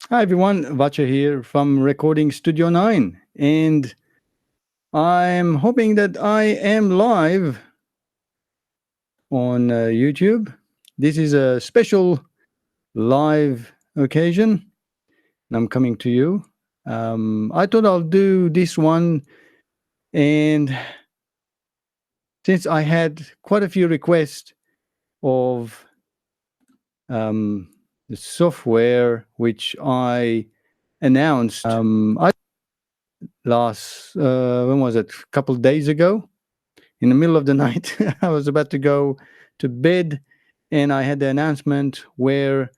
Hi everyone, Vacha here from Recording Studio 9, and I'm hoping that I am live on YouTube. This is a special live occasion, and I'm coming to you. I thought I'll do this one, and since I had quite a few requests of the software which I announced, I last when was it? A couple of days ago. In the middle of the night, I was about to go to bed, and I had the announcement where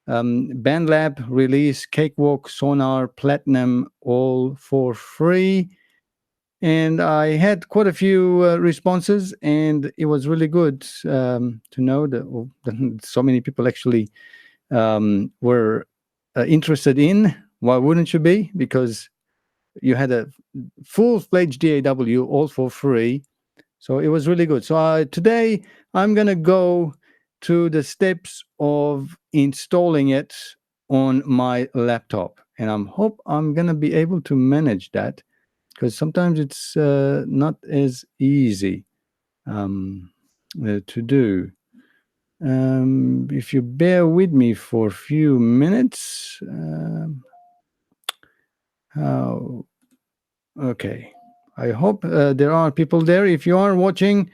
Bandlab released Cakewalk Sonar Platinum all for free. And I had quite a few responses, and it was really good to know that so many people actually were interested in. Why wouldn't you be? Because you had a full-fledged DAW all for free. So it was really good. So today I'm going to go to the steps of installing it on my laptop. And I hope I'm going to be able to manage that, because sometimes it's not as easy to do. If you bear with me for a few minutes. Okay. I hope there are people there. If you are watching,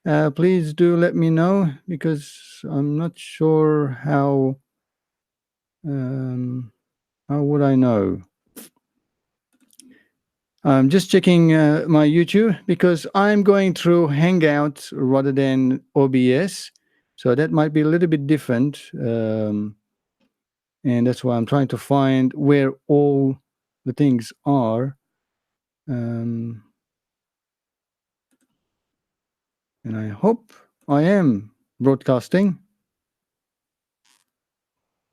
please do let me know, because I'm not sure how would I know. I'm just checking my YouTube, because I'm going through Hangouts rather than OBS, so that might be a little bit different, and that's why I'm trying to find where all the things are. And I hope I am broadcasting.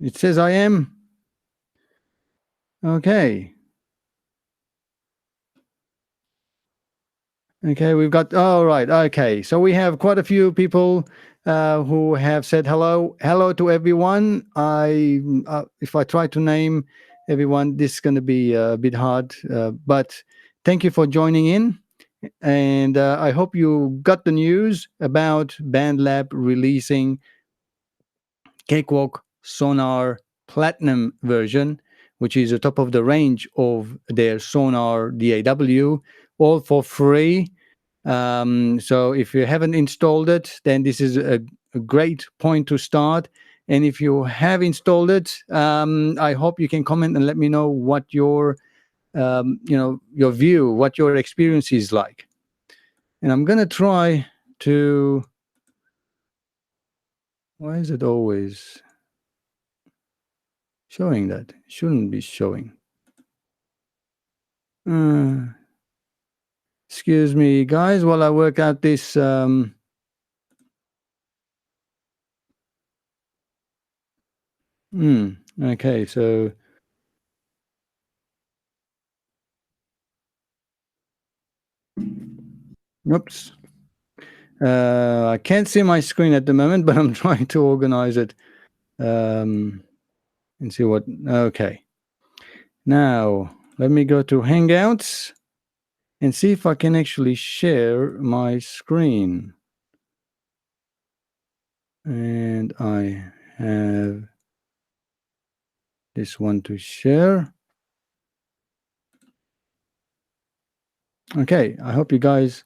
It says I am. Okay. Okay, we've got, oh, right. Okay. So we have quite a few people who have said hello. Hello to everyone. If I try to name everyone, this is going to be a bit hard. But thank you for joining in. And I hope you got the news about Bandlab releasing Cakewalk Sonar Platinum version, which is the top of the range of their Sonar DAW, all for free. So if you haven't installed it, then this is a great point to start. And if you have installed it, I hope you can comment and let me know what your your view, what your experience is like. And I'm gonna try to. Why is it always showing that? It shouldn't be showing. Excuse me, guys, while I work out this. Okay, so. Oops. I can't see my screen at the moment, but I'm trying to organize it and see what. Okay. Now, let me go to Hangouts and see if I can actually share my screen. And I have this one to share. Okay, I hope you guys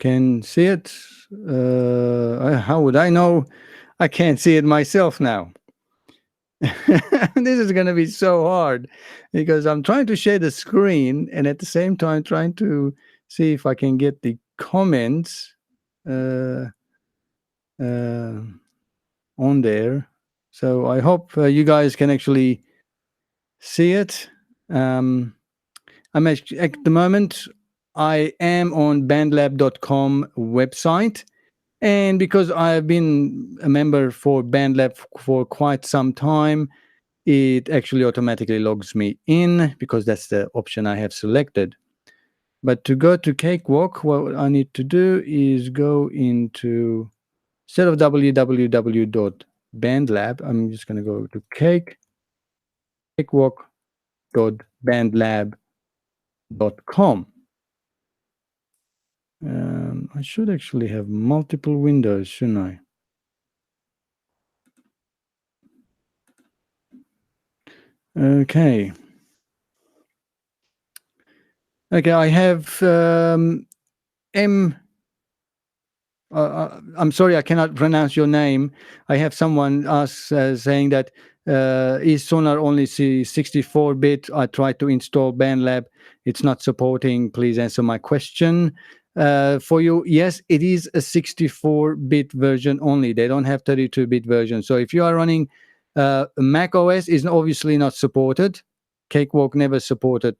can see it. How would I know? I can't see it myself now. This is going to be so hard, because I'm trying to share the screen and at the same time trying to see if I can get the comments on there. So I hope you guys can actually see it. I'm at the moment, I am on bandlab.com website. And because I've been a member for Bandlab for quite some time, it actually automatically logs me in, because that's the option I have selected. But to go to Cakewalk, what I need to do is go into, instead of www.bandlab, I'm just going to go to Cakewalk www.bandlab.com. I should actually have multiple windows, shouldn't I? Okay. Okay, I have I'm sorry, I cannot pronounce your name. I have someone saying that is Sonar only 64-bit? I tried to install Bandlab. It's not supporting. Please answer my question. For you, yes, it is a 64-bit version only. They don't have 32-bit version. So if you are running Mac OS, is obviously not supported. Cakewalk never supported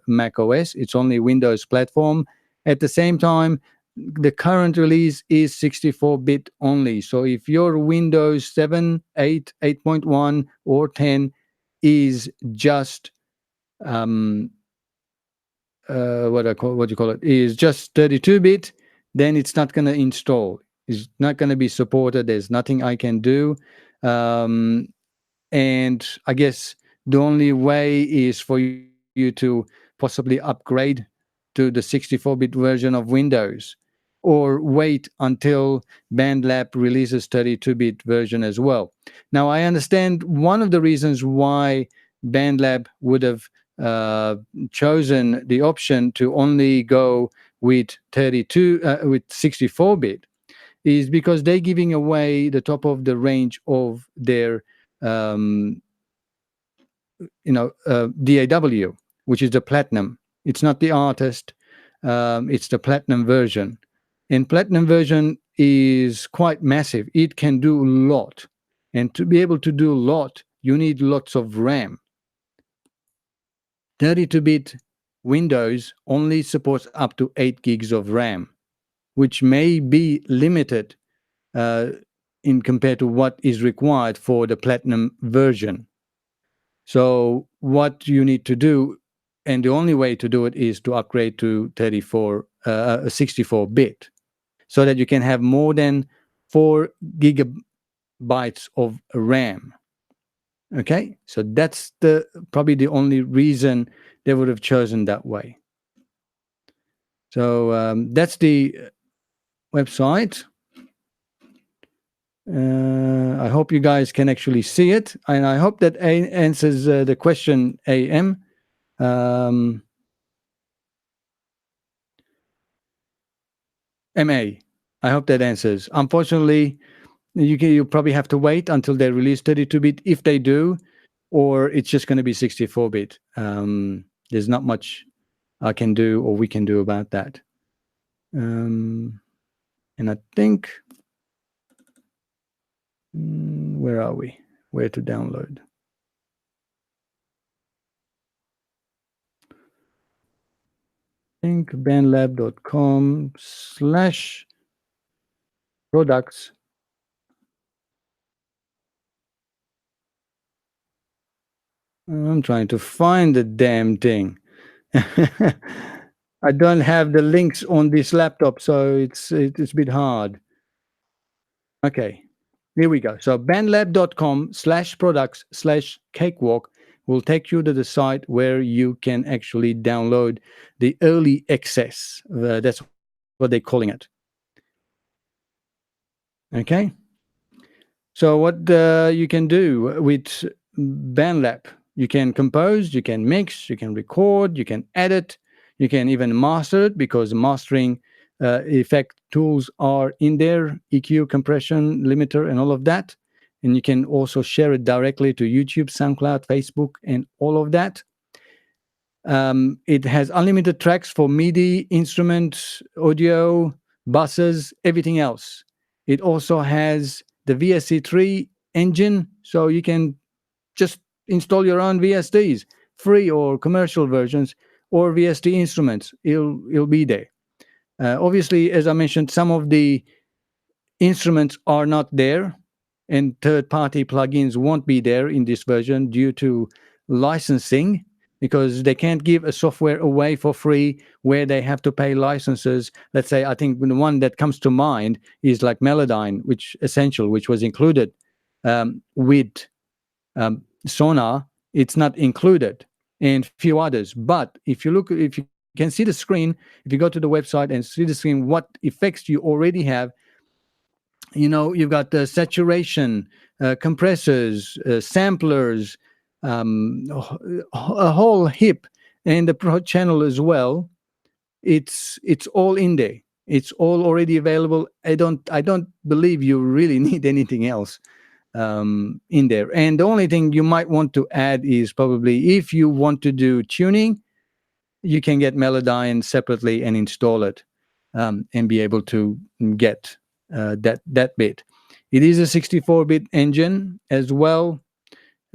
Mac OS. It's only Windows platform. At the same time, the current release is 64-bit only. So if your Windows 7, 8, 8.1, or 10 is just what do you call it? Is just 32-bit, then it's not going to install. It's not going to be supported. There's nothing I can do. And I guess the only way is for you to possibly upgrade to the 64-bit version of Windows, or wait until Bandlab releases 32-bit version as well. Now, I understand one of the reasons why Bandlab would have chosen the option to only go with 64-bit is because they're giving away the top of the range of their DAW, which is the platinum. It's not the artist, it's the platinum version. And platinum version is quite massive. It can do a lot. And to be able to do a lot, you need lots of RAM. 32-bit Windows only supports up to 8 gigs of RAM, which may be limited in compared to what is required for the platinum version. So what you need to do, and the only way to do it, is to upgrade to 64-bit, so that you can have more than 4 gigabytes of RAM. Okay, so that's probably the only reason they would have chosen that way. So that's the website. I hope you guys can actually see it, and I hope that answers the question, AM. MA, I hope that answers. Unfortunately, you probably have to wait until they release 32-bit, if they do, or it's just going to be 64-bit. There's not much I can do or we can do about that. And I think, where are we? Where to download? I think bandlab.com/products. I'm trying to find the damn thing. I don't have the links on this laptop, so it's a bit hard. Okay, here we go. So bandlab.com/products/cakewalk will take you to the site where you can actually download the early access. That's what they're calling it. Okay. So what you can do with Bandlab, you can compose, you can mix, you can record, you can edit, you can even master it, because mastering effect tools are in there, EQ, compression, limiter, and all of that. And you can also share it directly to YouTube, SoundCloud, Facebook, and all of that. It has unlimited tracks for MIDI, instruments, audio, buses, everything else. It also has the VST3 engine, so you can just install your own VSTs, free or commercial versions, or VST instruments. It'll be there. Obviously, as I mentioned, some of the instruments are not there, and third-party plugins won't be there in this version due to licensing, because they can't give a software away for free where they have to pay licenses. Let's say, I think the one that comes to mind is like Melodyne, which was included with Sonar. It's not included. and few others. But if you can see the screen, if you go to the website and see the screen, what effects you already have, you've got the saturation, compressors, samplers, a whole heap, and the Pro channel as well. It's all in there. It's all already available. I don't believe you really need anything else in there. And the only thing you might want to add is probably if you want to do tuning, you can get Melodyne separately and install it and be able to get that bit. It is a 64-bit engine as well.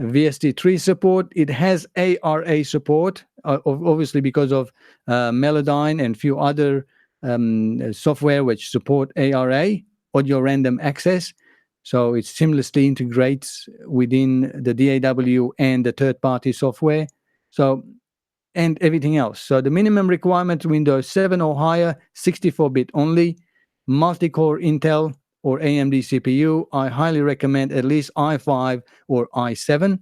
VST3 support. It has ARA support, obviously because of Melodyne and few other software which support ARA, audio random access. So it seamlessly integrates within the DAW and the third-party software. So, and everything else. So the minimum requirement, Windows 7 or higher, 64-bit only, multi-core Intel or AMD CPU. I highly recommend at least i5 or i7.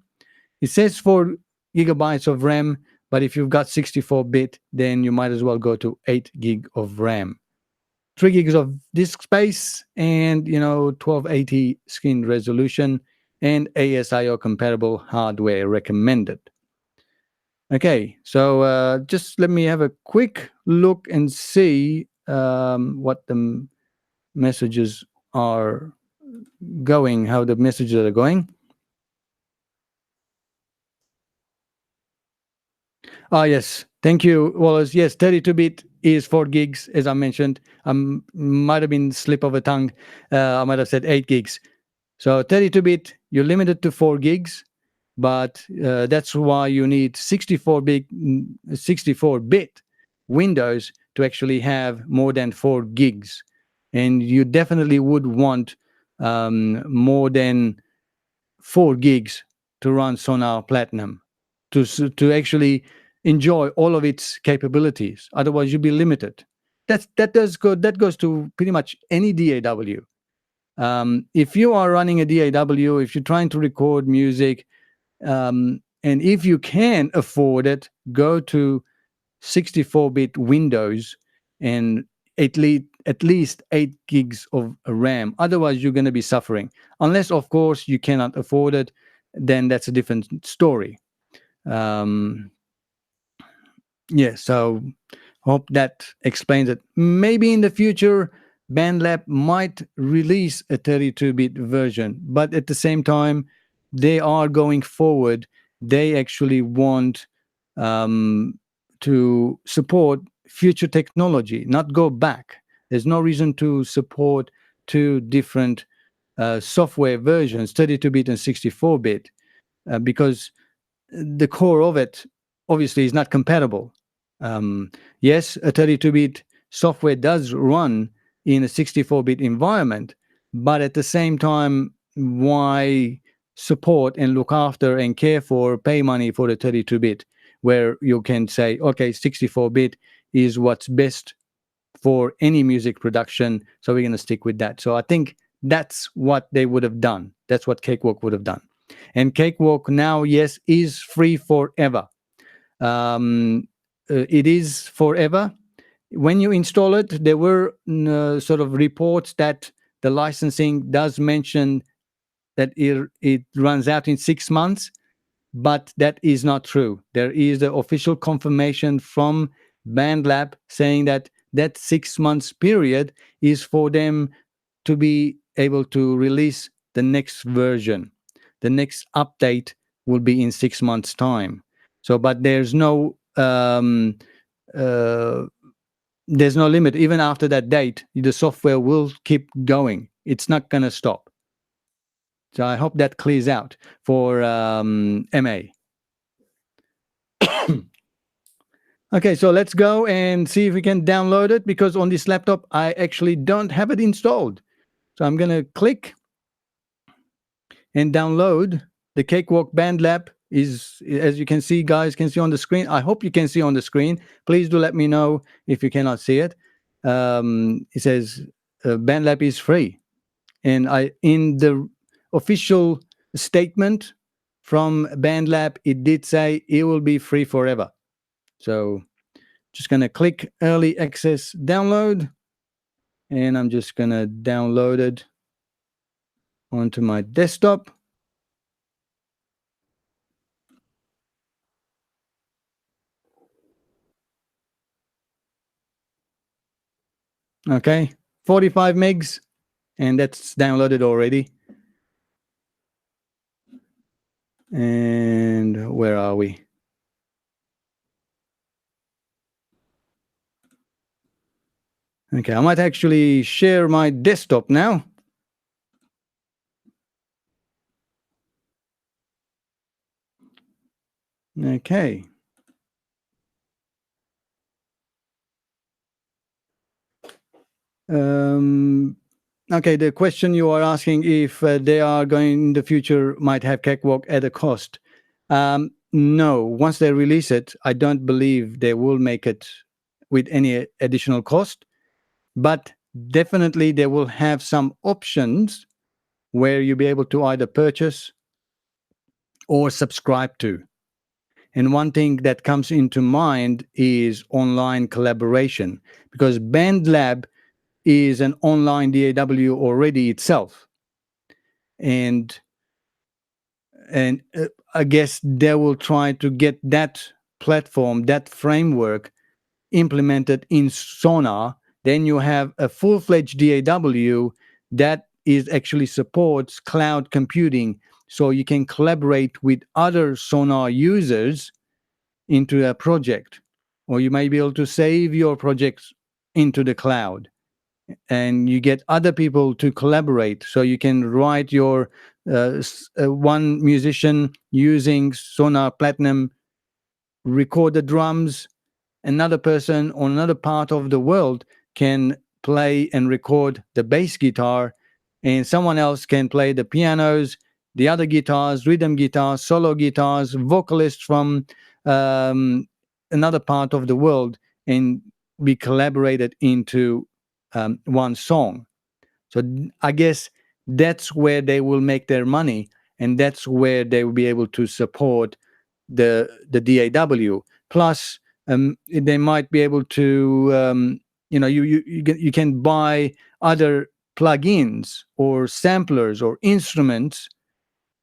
It says 4 gigabytes of RAM, but if you've got 64-bit, then you might as well go to 8 gig of RAM. 3 gigs of disk space and 1280 screen resolution and ASIO compatible hardware recommended. Okay, so just let me have a quick look and see what the messages are going, how the messages are going. Yes, thank you, Wallace. Yes, 32-bit is 4 gigs, as I mentioned. Might have been slip of a tongue. I might have said 8 gigs. So 32-bit, you're limited to 4 gigs, but that's why you need 64-bit Windows to actually have more than 4 gigs. And you definitely would want more than 4 gigs to run Sonar Platinum to actually enjoy all of its capabilities. Otherwise, you'll be limited. That goes to pretty much any DAW. If you are running a DAW, if you're trying to record music, and if you can afford it, go to 64-bit Windows and at least 8 gigs of RAM. Otherwise, you're going to be suffering. Unless, of course, you cannot afford it, then that's a different story. So hope that explains it. Maybe in the future, Bandlab might release a 32-bit version, but at the same time, they are going forward. They actually want to support future technology, not go back. There's no reason to support 2 different software versions, 32-bit and 64-bit, because the core of it obviously is not compatible. Yes, a 32-bit software does run in a 64-bit environment, but at the same time, why support and look after and care for, pay money for the 32-bit, where you can say, okay, 64-bit is what's best for any music production, so we're going to stick with that. So I think that's what they would have done. That's what Cakewalk would have done. And Cakewalk now, yes, is free forever. It is forever. When you install it, there were sort of reports that the licensing does mention that it runs out in 6 months, but that is not true. There is the official confirmation from Bandlab saying that 6 months period is for them to be able to release the next version. The next update will be in 6 months' time. So, but there's no limit. Even after that date, the software will keep going. It's not going to stop. So I hope that clears out for MA. Okay, so let's go and see if we can download it, because on this laptop, I actually don't have it installed. So I'm going to click and download the Cakewalk Bandlab. Is, as you can see, guys can see on the screen. I hope you can see on the screen. Please do let me know if you cannot see it. It says Bandlab is free, and in the official statement from Bandlab, it did say it will be free forever. So just going to click early access download, and I'm just going to download it onto my desktop. Okay, 45 megs, and that's downloaded already. And where are we? Okay, I might actually share my desktop now. Okay. Okay, the question you are asking if they are going in the future might have Cakewalk at a cost. No, once they release it, I don't believe they will make it with any additional cost, but definitely they will have some options where you'll be able to either purchase or subscribe to. And one thing that comes into mind is online collaboration, because Bandlab is an online DAW already itself. And I guess they will try to get that platform, that framework implemented in Sonar. Then you have a full-fledged DAW that is actually supports cloud computing, so you can collaborate with other Sonar users into a project, or you may be able to save your projects into the cloud, and you get other people to collaborate, so you can write your one musician using Sonar Platinum, record the drums, another person on another part of the world can play and record the bass guitar, and someone else can play the pianos, the other guitars, rhythm guitars, solo guitars, vocalists from another part of the world, and be collaborated into one song. So I guess that's where they will make their money, and that's where they will be able to support the DAW. Plus, they might be able to, you can buy other plugins or samplers or instruments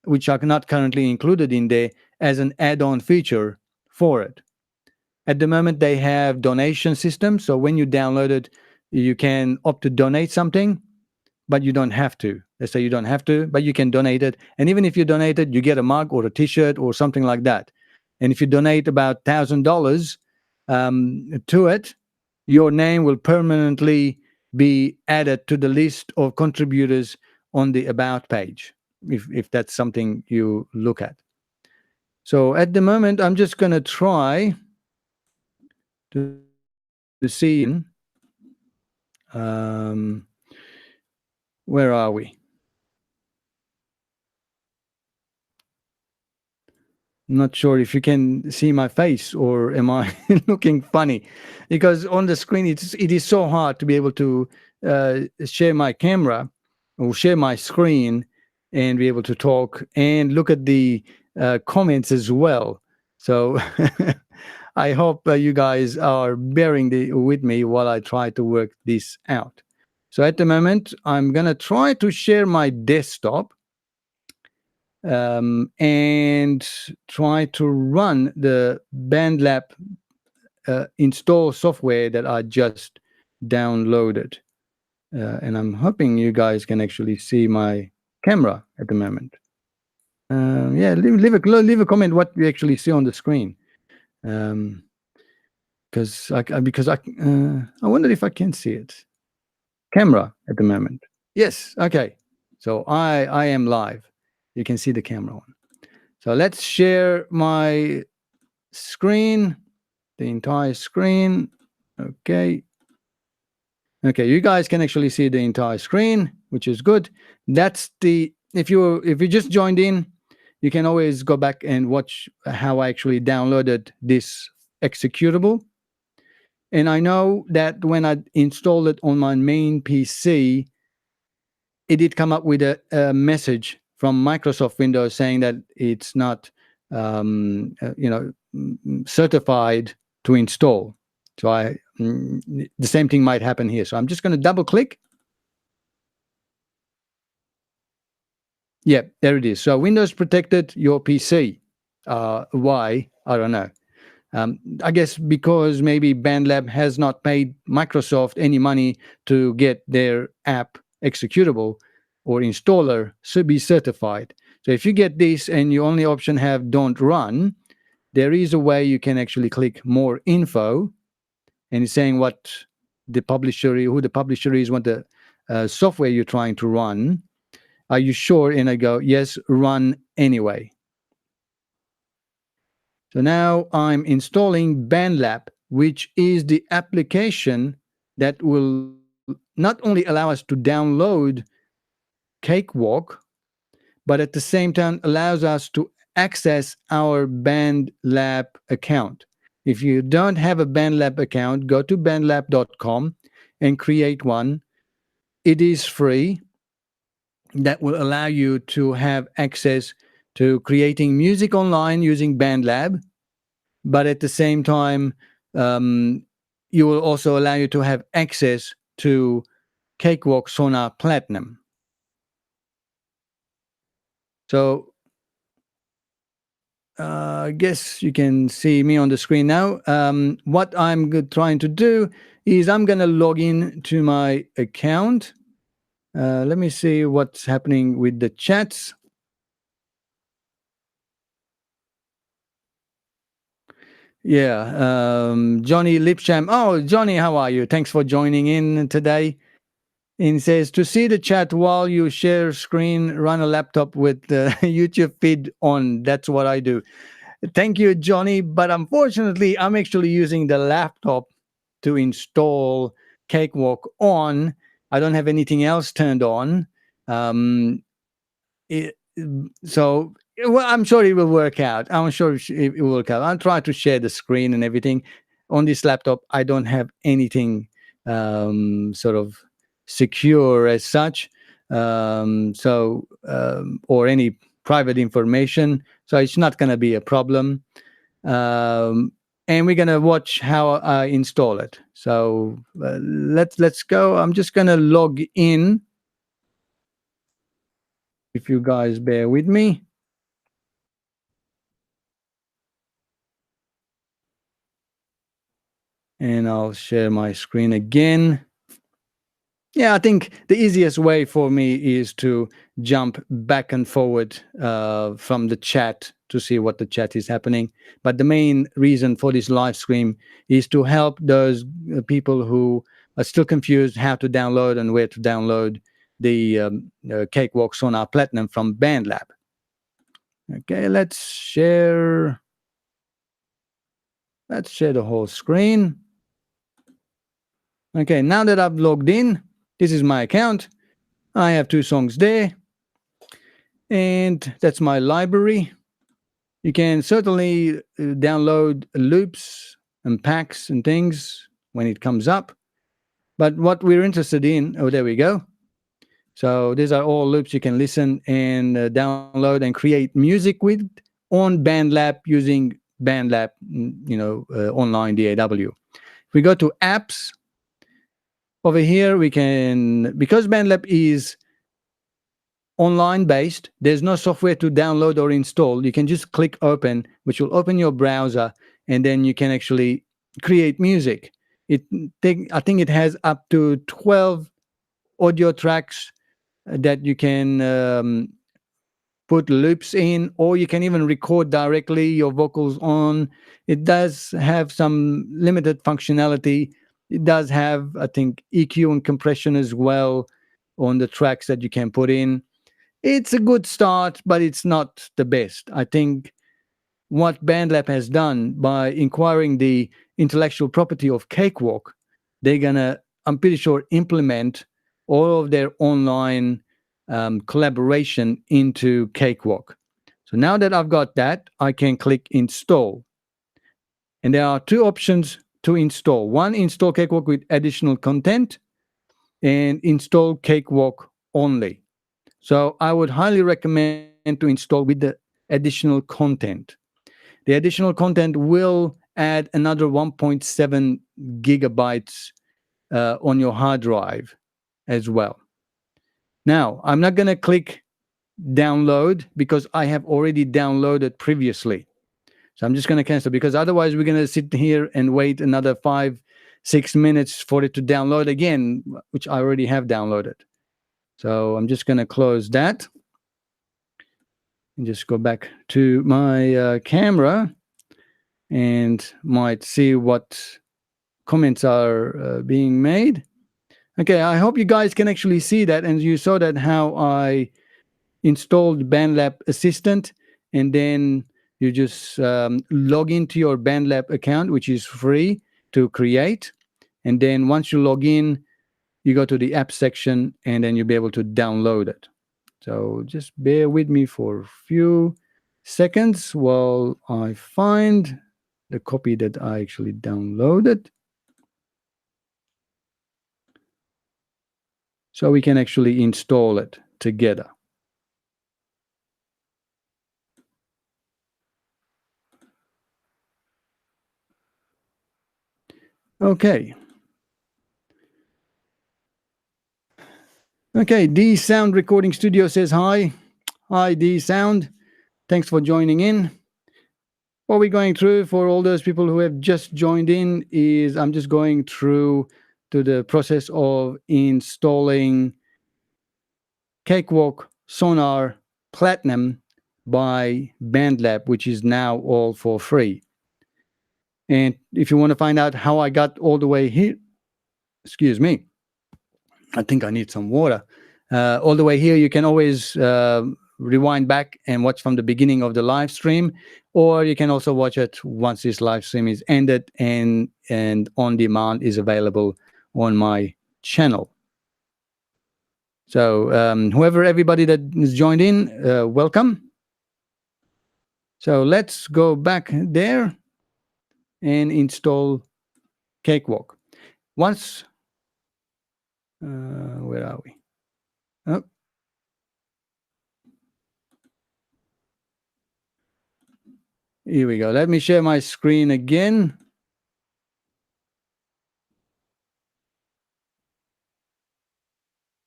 which are not currently included in there as an add-on feature for it. At the moment, they have donation systems. So when you download it, you can opt to donate something, but you don't have to. Let's say you don't have to, but you can donate it. And even if you donate it, you get a mug or a T-shirt or something like that. And if you donate about $1,000 to it, your name will permanently be added to the list of contributors on the About page, if that's something you look at. So at the moment, I'm just going to try to see, where are we? I'm not sure if you can see my face, or am I looking funny? Because on the screen, it is so hard to be able to share my camera or share my screen and be able to talk and look at the comments as well. So I hope you guys are bearing with me while I try to work this out. So at the moment, I'm going to try to share my desktop and try to run the Bandlab install software that I just downloaded. And I'm hoping you guys can actually see my camera at the moment. Yeah, leave a comment what you actually see on the screen. Because I wonder if I can see it. Camera at the moment. Yes, okay. So I am live. You can see the camera on. So let's share my screen, the entire screen. Okay. Okay, you guys can actually see the entire screen, which is good. That's the, if you just joined in, you can always go back and watch how I actually downloaded this executable. And I know that when I installed it on my main PC, it did come up with a message from Microsoft Windows saying that it's not, certified to install. So the same thing might happen here. So I'm just going to double click. Yeah, there it is. So Windows protected your PC. Why? I don't know. I guess because maybe Bandlab has not paid Microsoft any money to get their app executable or installer should be certified. So if you get this and your only option have don't run, there is a way you can actually click more info, and it's saying what the publisher, who the publisher is, what the software you're trying to run. Are you sure? And I go, yes, run anyway. So now I'm installing Bandlab, which is the application that will not only allow us to download Cakewalk, but at the same time allows us to access our Bandlab account. If you don't have a Bandlab account, go to bandlab.com and create one. It is free. That will allow you to have access to creating music online using Bandlab, but at the same time, you will also allow you to have access to Cakewalk Sonar Platinum. So I guess you can see me on the screen now. What I'm trying to do is I'm going to log in to my account. Let me see what's happening with the chats. Yeah, Johnny Lipsham. Oh, Johnny, how are you? Thanks for joining in today. And says, to see the chat while you share screen, run a laptop with the YouTube feed on. That's what I do. Thank you, Johnny. But unfortunately, I'm actually using the laptop to install Cakewalk on. I don't have anything else turned on. So, well, I'm sure it will work out. I'm sure it will work out. I'll try to share the screen and everything. On this laptop, I don't have anything sort of secure as such, or any private information. So it's not going to be a problem. And we're going to watch how I install it. So let's go. I'm just going to log in. If you guys bear with me. And I'll share my screen again. Yeah, I think the easiest way for me is to jump back and forward from the chat to see what the chat is happening. But the main reason for this live stream is to help those people who are still confused how to download and where to download the Cakewalk Sonar Platinum from Bandlab. Okay, let's share the whole screen. Okay, now that I've logged in, this is my account. I have 2 songs there. And that's my library. You can certainly download loops and packs and things when it comes up. But what we're interested in, oh, there we go. So these are all loops you can listen and download and create music with on Bandlab using Bandlab, online DAW. If we go to apps, over here we can, because Bandlab is online based, there's no software to download or install. You can just click open, which will open your browser, and then you can actually create music. I think it has up to 12 audio tracks that you can put loops in, or you can even record directly your vocals on. It does have some limited functionality. It does have, I think, EQ and compression as well on the tracks that you can put in. It's a good start, but it's not the best. I think what Bandlab has done by acquiring the intellectual property of Cakewalk, they're going to, I'm pretty sure, implement all of their online collaboration into Cakewalk. So now that I've got that, I can click install. And there are 2 options to install. One, install Cakewalk with additional content, and install Cakewalk only. So I would highly recommend to install with the additional content. The additional content will add another 1.7 gigabytes on your hard drive as well. Now, I'm not going to click download because I have already downloaded previously. So I'm just going to cancel, because otherwise we're going to sit here and wait another 5-6 minutes for it to download again, which I already have downloaded. So I'm just going to close that and just go back to my camera and might see what comments are being made. Okay, I hope you guys can actually see that, and you saw that how I installed Bandlab Assistant, and then you just log into your Bandlab account, which is free to create. And then once you log in, you go to the app section, and then you'll be able to download it. So just bear with me for a few seconds while I find the copy that I actually downloaded, so we can actually install it together. Okay. Okay, D Sound Recording Studio says hi. Hi, D Sound. Thanks for joining in. What we're going through for all those people who have just joined in is I'm just going through to the process of installing Cakewalk Sonar Platinum by Bandlab, which is now all for free. And if you want to find out how I got all the way here, excuse me, I think I need some water. All the way here, you can always rewind back and watch from the beginning of the live stream, or you can also watch it once this live stream is ended and on demand is available on my channel. So everybody that is joined in, welcome. So let's go back there and install Cakewalk. Once, where are we? Oh. Here we go. Let me share my screen again.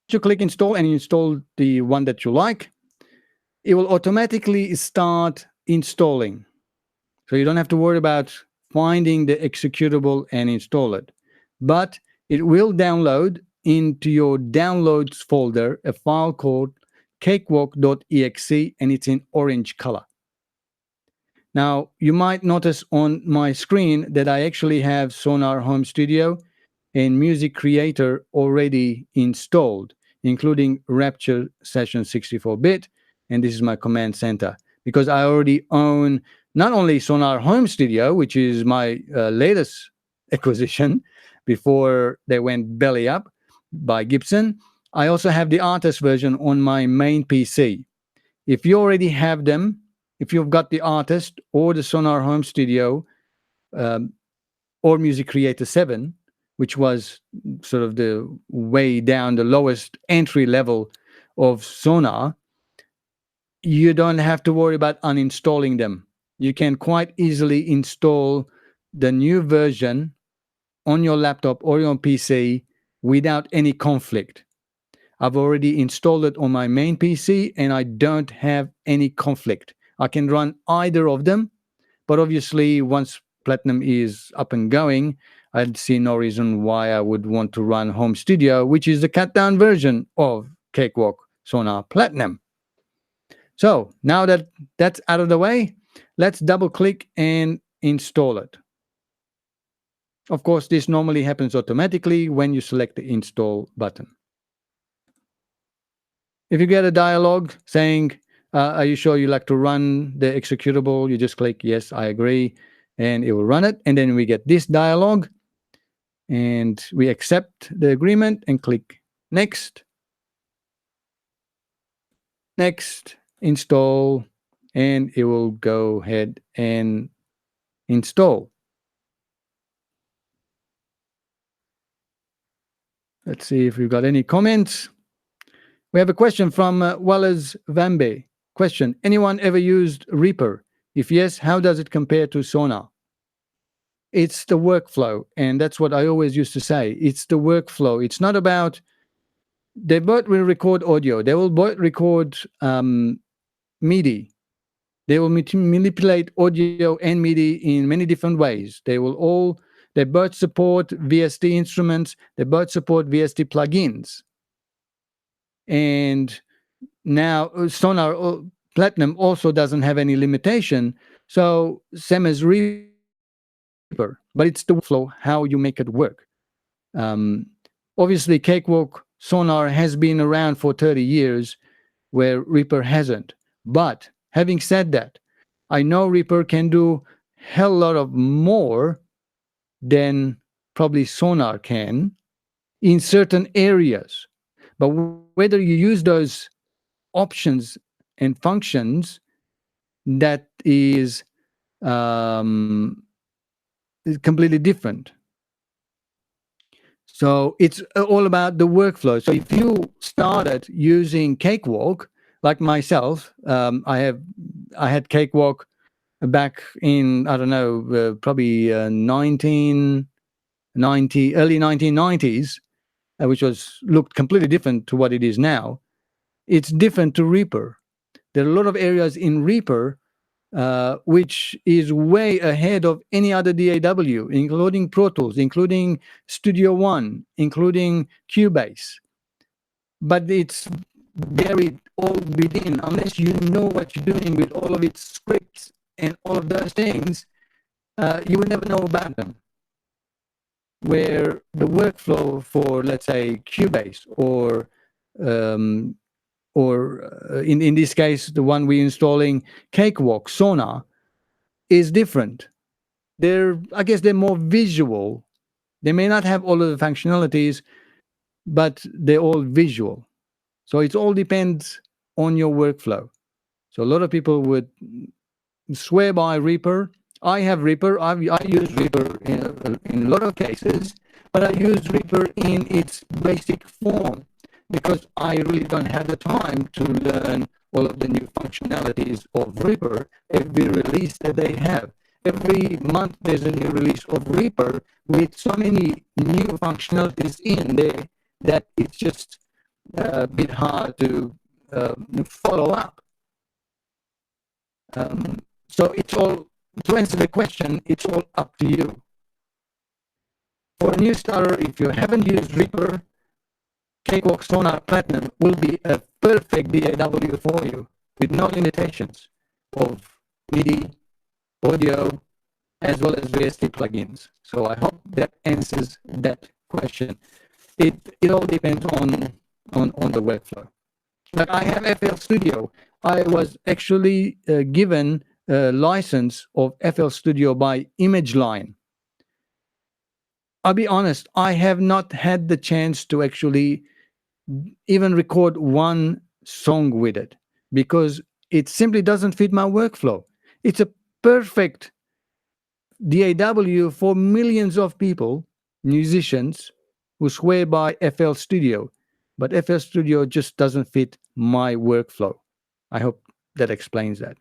You click install and install the one that you like, it will automatically start installing. So you don't have to worry about finding the executable and install it. But it will download into your downloads folder a file called cakewalk.exe, and it's in orange color. Now, you might notice on my screen that I actually have Sonar Home Studio and Music Creator already installed, including Rapture Session 64-bit, and this is my command center, because I already own not only Sonar Home Studio, which is my latest acquisition before they went belly up by Gibson, I also have the artist version on my main PC. If you already have them, if you've got the artist or the Sonar Home Studio or Music Creator 7, which was sort of the way down, the lowest entry level of Sonar, you don't have to worry about uninstalling them. You can quite easily install the new version on your laptop or your PC without any conflict. I've already installed it on my main PC and I don't have any conflict. I can run either of them, but obviously once Platinum is up and going, I'd see no reason why I would want to run Home Studio, which is the cut-down version of Cakewalk Sonar Platinum. So now that that's out of the way, let's double-click and install it. Of course, this normally happens automatically when you select the install button. If you get a dialog saying, are you sure you like to run the executable? You just click, yes, I agree, and it will run it. And then we get this dialog, and we accept the agreement and click next. Next, install, and it will go ahead and install. Let's see if we've got any comments. We have a question from Wallace Vambe. Question: anyone ever used Reaper? If yes, how does it compare to Sonar? It's the workflow, and that's what I always used to say. It's the workflow. It's not about, they both will record audio. They will both record MIDI. They will manipulate audio and MIDI in many different ways. They both support VST instruments. They both support VST plugins. And now Sonar Platinum also doesn't have any limitation. So same as Reaper, but it's the workflow, how you make it work. Obviously, Cakewalk Sonar has been around for 30 years, where Reaper hasn't. But having said that, I know Reaper can do hell lot of more than probably Sonar can in certain areas. But whether you use those options and functions, that is completely different. So it's all about the workflow. So if you started using Cakewalk, like myself, I had Cakewalk back in, I don't know, probably 1990, early 1990s, which looked completely different to what it is now. It's different to Reaper. There are a lot of areas in Reaper which is way ahead of any other DAW, including Pro Tools, including Studio One, including Cubase. But it's buried all within. Unless you know what you're doing with all of its scripts and all of those things, you will never know about them. Where the workflow for, let's say, Cubase or in this case, the one we're installing, Cakewalk, Sonar, is different. I guess they're more visual. They may not have all of the functionalities, but they're all visual. So it all depends on your workflow. So a lot of people would swear by Reaper. I have Reaper. I use Reaper in a lot of cases, but I use Reaper in its basic form, because I really don't have the time to learn all of the new functionalities of Reaper every release that they have. Every month there's a new release of Reaper with so many new functionalities in there that it's just a bit hard to follow up. So it's all, to answer the question, it's all up to you. For a new starter, if you haven't used Reaper, Cakewalk Sonar Platinum will be a perfect DAW for you, with no limitations of MIDI, audio, as well as VST plugins. So I hope that answers that question. It all depends on the workflow. Like I have FL Studio. I was actually given a license of FL Studio by ImageLine. I'll be honest, I have not had the chance to actually even record one song with it, because it simply doesn't fit my workflow. It's a perfect DAW for millions of people, musicians, who swear by FL Studio, but FL Studio just doesn't fit my workflow. I hope that explains that.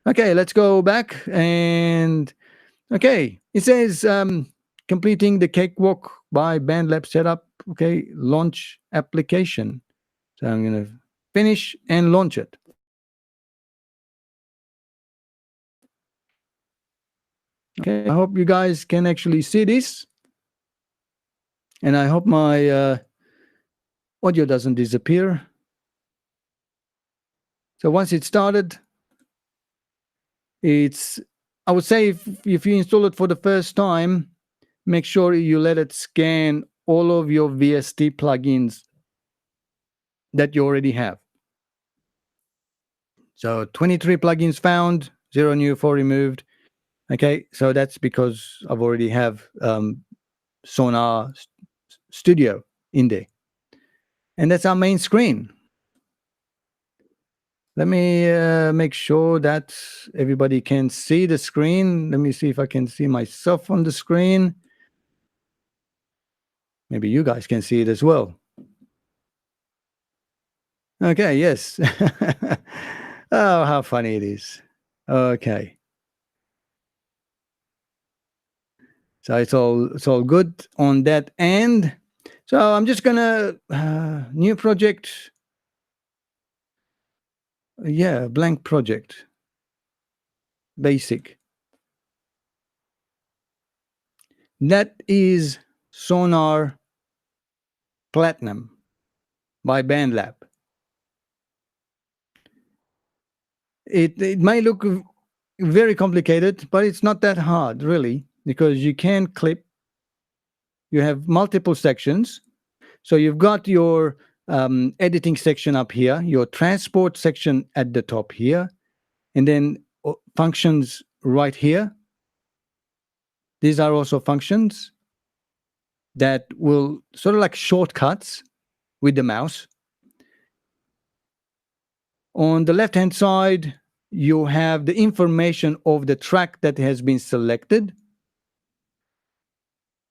Okay, let's go back. And okay, it says completing the Cakewalk by Bandlab setup. Okay, launch application. So I'm going to finish and launch it. Okay, I hope you guys can actually see this. And I hope my audio doesn't disappear. So once it's started, I would say if you install it for the first time, make sure you let it scan all of your VST plugins that you already have. So 23 plugins found, 0 new, 4 removed. Okay, so that's because I've already have Sonar Studio in there. And that's our main screen. Let me make sure that everybody can see the screen. Let me see if I can see myself on the screen. Maybe you guys can see it as well. Okay, yes. Oh, how funny it is. Okay. So it's all good on that end. So I'm just gonna new project. Yeah, blank project. Basic. That is Sonar Platinum by Bandlab. It might look very complicated, but it's not that hard really, because you can clip. You have multiple sections. So you've got your editing section up here, your transport section at the top here, and then functions right here. These are also functions that will sort of like shortcuts with the mouse. On the left hand side, you have the information of the track that has been selected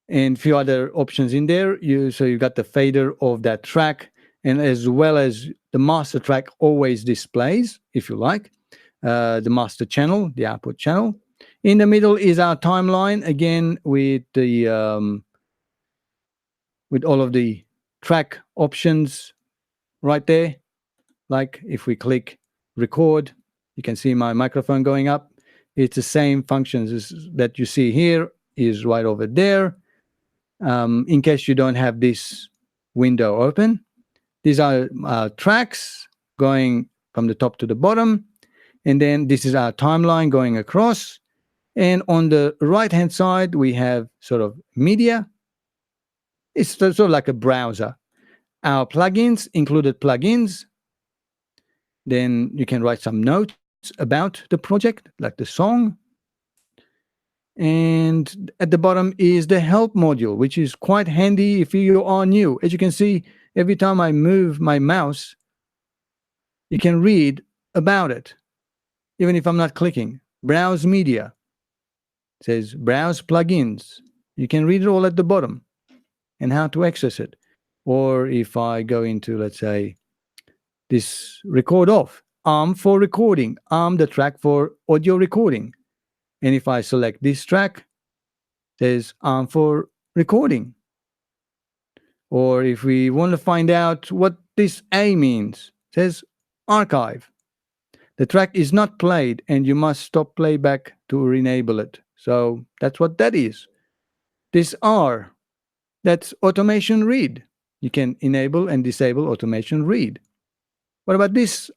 and a few other options in there. So you got the fader of that track, and as well as the master track always displays, if you like, the master channel, the output channel. In the middle is our timeline, again with the with all of the track options right there. Like if we click record, you can see my microphone going up. It's the same functions that you see here is right over there. In case you don't have this window open, these are tracks going from the top to the bottom. And then this is our timeline going across. And on the right hand side, we have sort of media. It's sort of like a browser. Our plugins, included plugins. Then you can write some notes about the project, like the song. And at the bottom is the help module, which is quite handy if you are new. As you can see, every time I move my mouse, you can read about it, even if I'm not clicking. Browse media. It says browse plugins. You can read it all at the bottom and how to access it. Or if I go into, let's say, this record off, for recording, the track for audio recording. And if I select this track, there's for recording. Or if we want to find out what this A means, says archive. The track is not played and you must stop playback to enable it. So that's what that is. This R, that's automation read. You can enable and disable automation read. What about this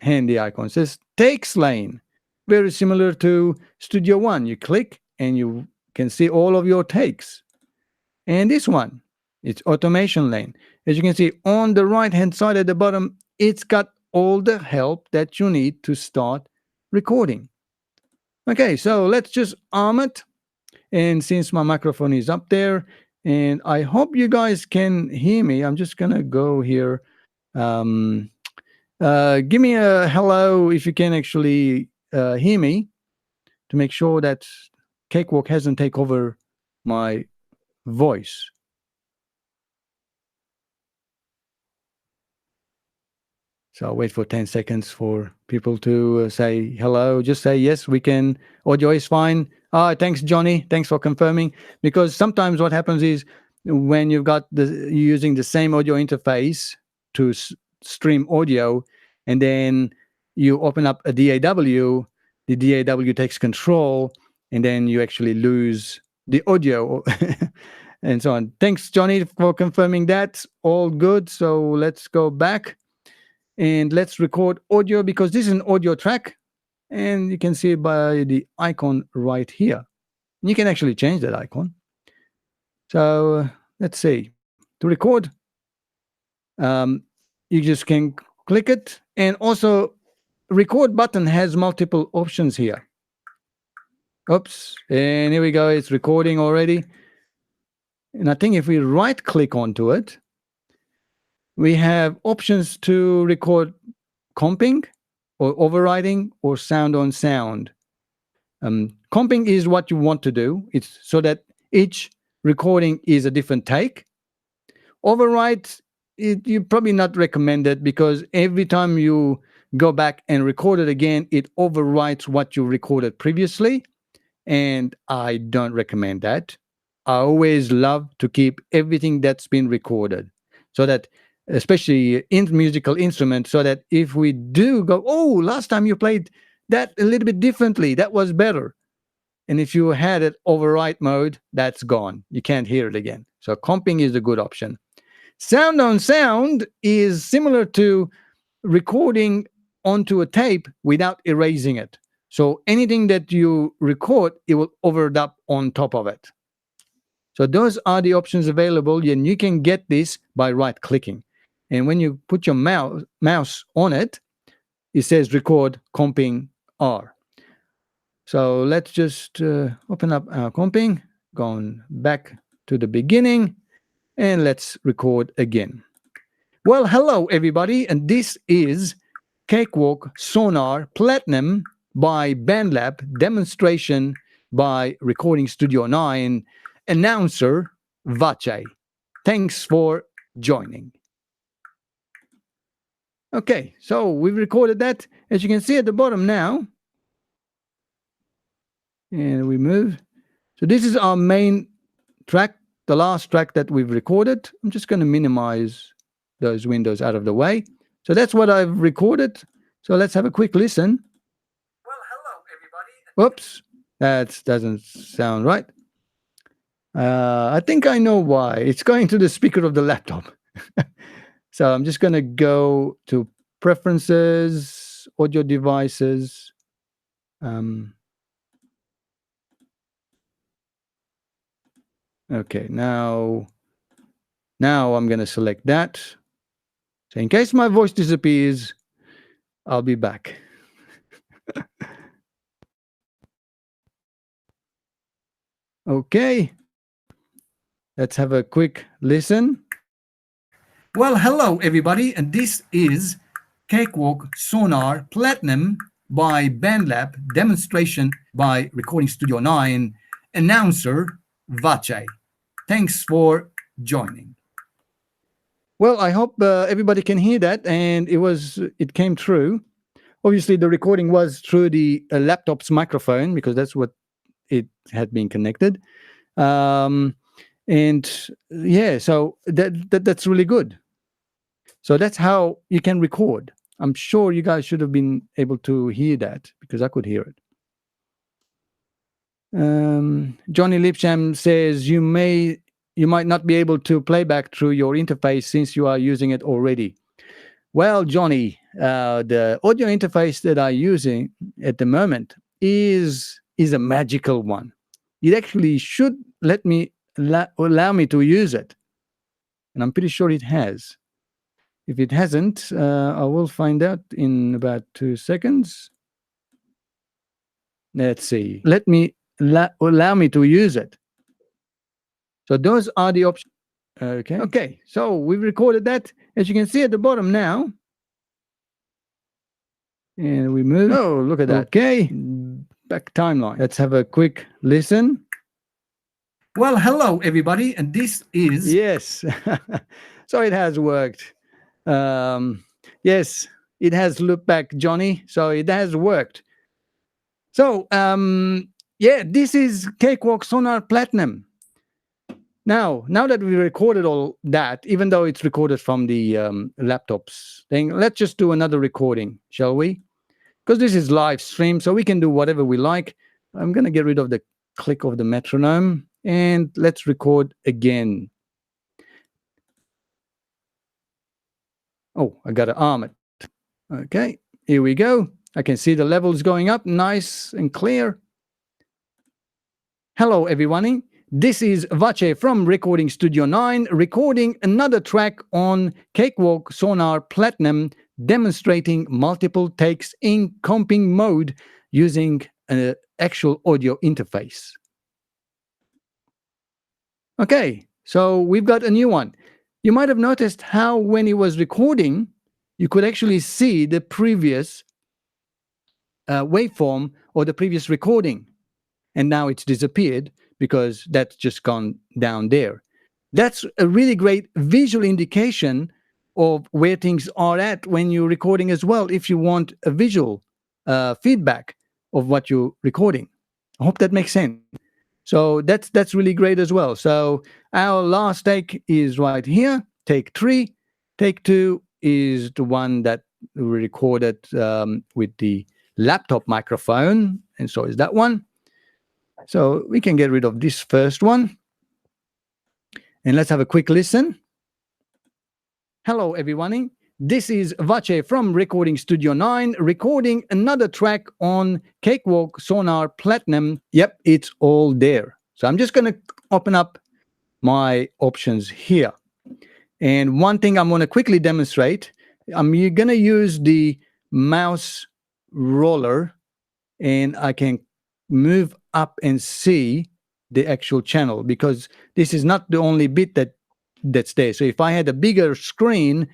handy icon? It says takes lane. Very similar to Studio One. You click and you can see all of your takes. And this one, it's automation lane. As you can see on the right hand side at the bottom, it's got all the help that you need to start recording. Okay, so let's just arm it. And since my microphone is up there, and I hope you guys can hear me, I'm just gonna go here. Give me a hello if you can actually hear me, to make sure that Cakewalk hasn't taken over my voice. So I'll wait for 10 seconds for people to say hello. Just say, yes, we can. Audio is fine. Thanks, Johnny. Thanks for confirming. Because sometimes what happens is when you've got you're using the same audio interface to stream audio, and then you open up a DAW, the DAW takes control, and then you actually lose the audio and so on. Thanks, Johnny, for confirming that. All good. So let's go back. And let's record audio, because this is an audio track, and you can see by the icon right here. You can actually change that icon. So let's see. To record, you just can click it, and also record button has multiple options here. Oops, and here we go. It's recording already. And I think if we right click onto it, we have options to record comping or overriding or sound on sound. Comping is what you want to do. It's so that each recording is a different take. Override you probably not recommend it, because every time you go back and record it again, it overwrites what you recorded previously, and I don't recommend that. I always love to keep everything that's been recorded, so that, especially in musical instruments, so that if we do go, oh, last time you played that a little bit differently, that was better. And if you had it overwrite mode, that's gone. You can't hear it again. So comping is a good option. Sound on sound is similar to recording onto a tape without erasing it. So anything that you record, it will overdub on top of it. So those are the options available, and you can get this by right-clicking. And when you put your mouse on it, it says record comping R. So let's just open up our comping, going back to the beginning, and let's record again. Well, hello everybody, and this is Cakewalk Sonar Platinum by Bandlab, demonstration by Recording Studio 9, announcer Vache. Thanks for joining. Okay, so we've recorded that, as you can see at the bottom now. And we move. So this is our main track, the last track that we've recorded. I'm just going to minimize those windows out of the way. So that's what I've recorded. So let's have a quick listen. Well, hello, everybody. Oops, that doesn't sound right. I think I know why. It's going to the speaker of the laptop. So I'm just going to go to preferences, audio devices. Okay, now I'm going to select that. So in case my voice disappears, I'll be back. Okay, let's have a quick listen. Well, hello everybody, and this is Cakewalk Sonar Platinum by Bandlab, demonstration by Recording Studio 9, announcer Vache. Thanks for joining. Well, I hope everybody can hear that, and it came through. Obviously, the recording was through the laptop's microphone, because that's what it had been connected. And yeah, so that's really good. So that's how you can record. I'm sure you guys should have been able to hear that, because I could hear it. Johnny Lipsham says you might not be able to play back through your interface since you are using it already. Well, Johnny, the audio interface that I'm using at the moment is a magical one. It actually should allow me to use it, and I'm pretty sure it has. If it hasn't, I will find out in about 2 seconds. Let's see. Let me allow me to use it. So those are the options. Okay. So we've recorded that, as you can see at the bottom now. And we move. Oh, look at that. Okay. Back timeline. Let's have a quick listen. Well, hello everybody, and this is... Yes. So it has worked. Yes, it has looped back, Johnny. So it has worked. So, yeah, this is Cakewalk Sonar Platinum. Now that we recorded all that, even though it's recorded from the laptop's thing, let's just do another recording, shall we? Because this is live stream, so we can do whatever we like. I'm going to get rid of the click of the metronome, and let's record again. Oh, I got to arm it. Okay, here we go. I can see the levels going up, nice and clear. Hello, everyone. This is Vache from Recording Studio 9, recording another track on Cakewalk Sonar Platinum, demonstrating multiple takes in comping mode using an actual audio interface. Okay, so we've got a new one. You might have noticed how when he was recording, you could actually see the previous waveform or the previous recording. And now it's disappeared because that's just gone down there. That's a really great visual indication of where things are at when you're recording as well, if you want a visual feedback of what you're recording. I hope that makes sense. So that's really great as well. So our last take is right here, take 3. Take 2 is the one that we recorded with the laptop microphone, and so is that one. So we can get rid of this first one. And let's have a quick listen. Hello, everyone. This is Vache from Recording Studio 9, recording another track on Cakewalk Sonar Platinum. Yep, it's all there. So I'm just going to open up my options here. And one thing I'm going to quickly demonstrate, I'm going to use the mouse roller, and I can move up and see the actual channel, because this is not the only bit that's there. So if I had a bigger screen,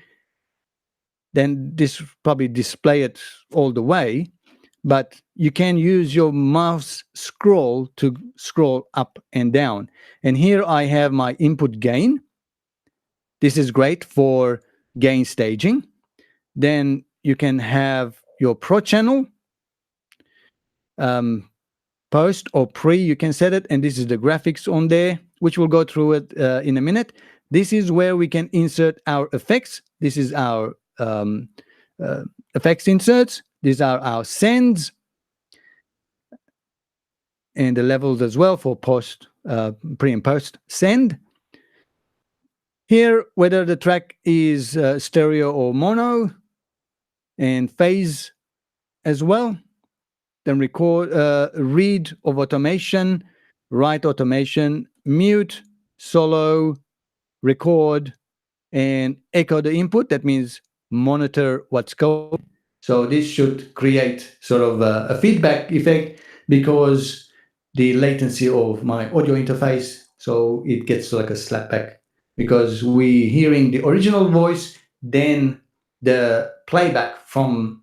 then this probably display it all the way. But you can use your mouse scroll to scroll up and down. And here I have my input gain. This is great for gain staging. Then you can have your Pro channel, post or pre, you can set it. And this is the graphics on there, which we'll go through it in a minute. This is where we can insert our effects. This is our effects inserts. These are our sends and the levels as well for post, pre and post send. Here, whether the track is stereo or mono, and phase as well. Then record, read of automation, write automation, mute, solo, record, and echo the input. That means monitor what's going. So this should create sort of a feedback effect, because the latency of my audio interface, so it gets like a slapback, because we hearing the original voice, then the playback from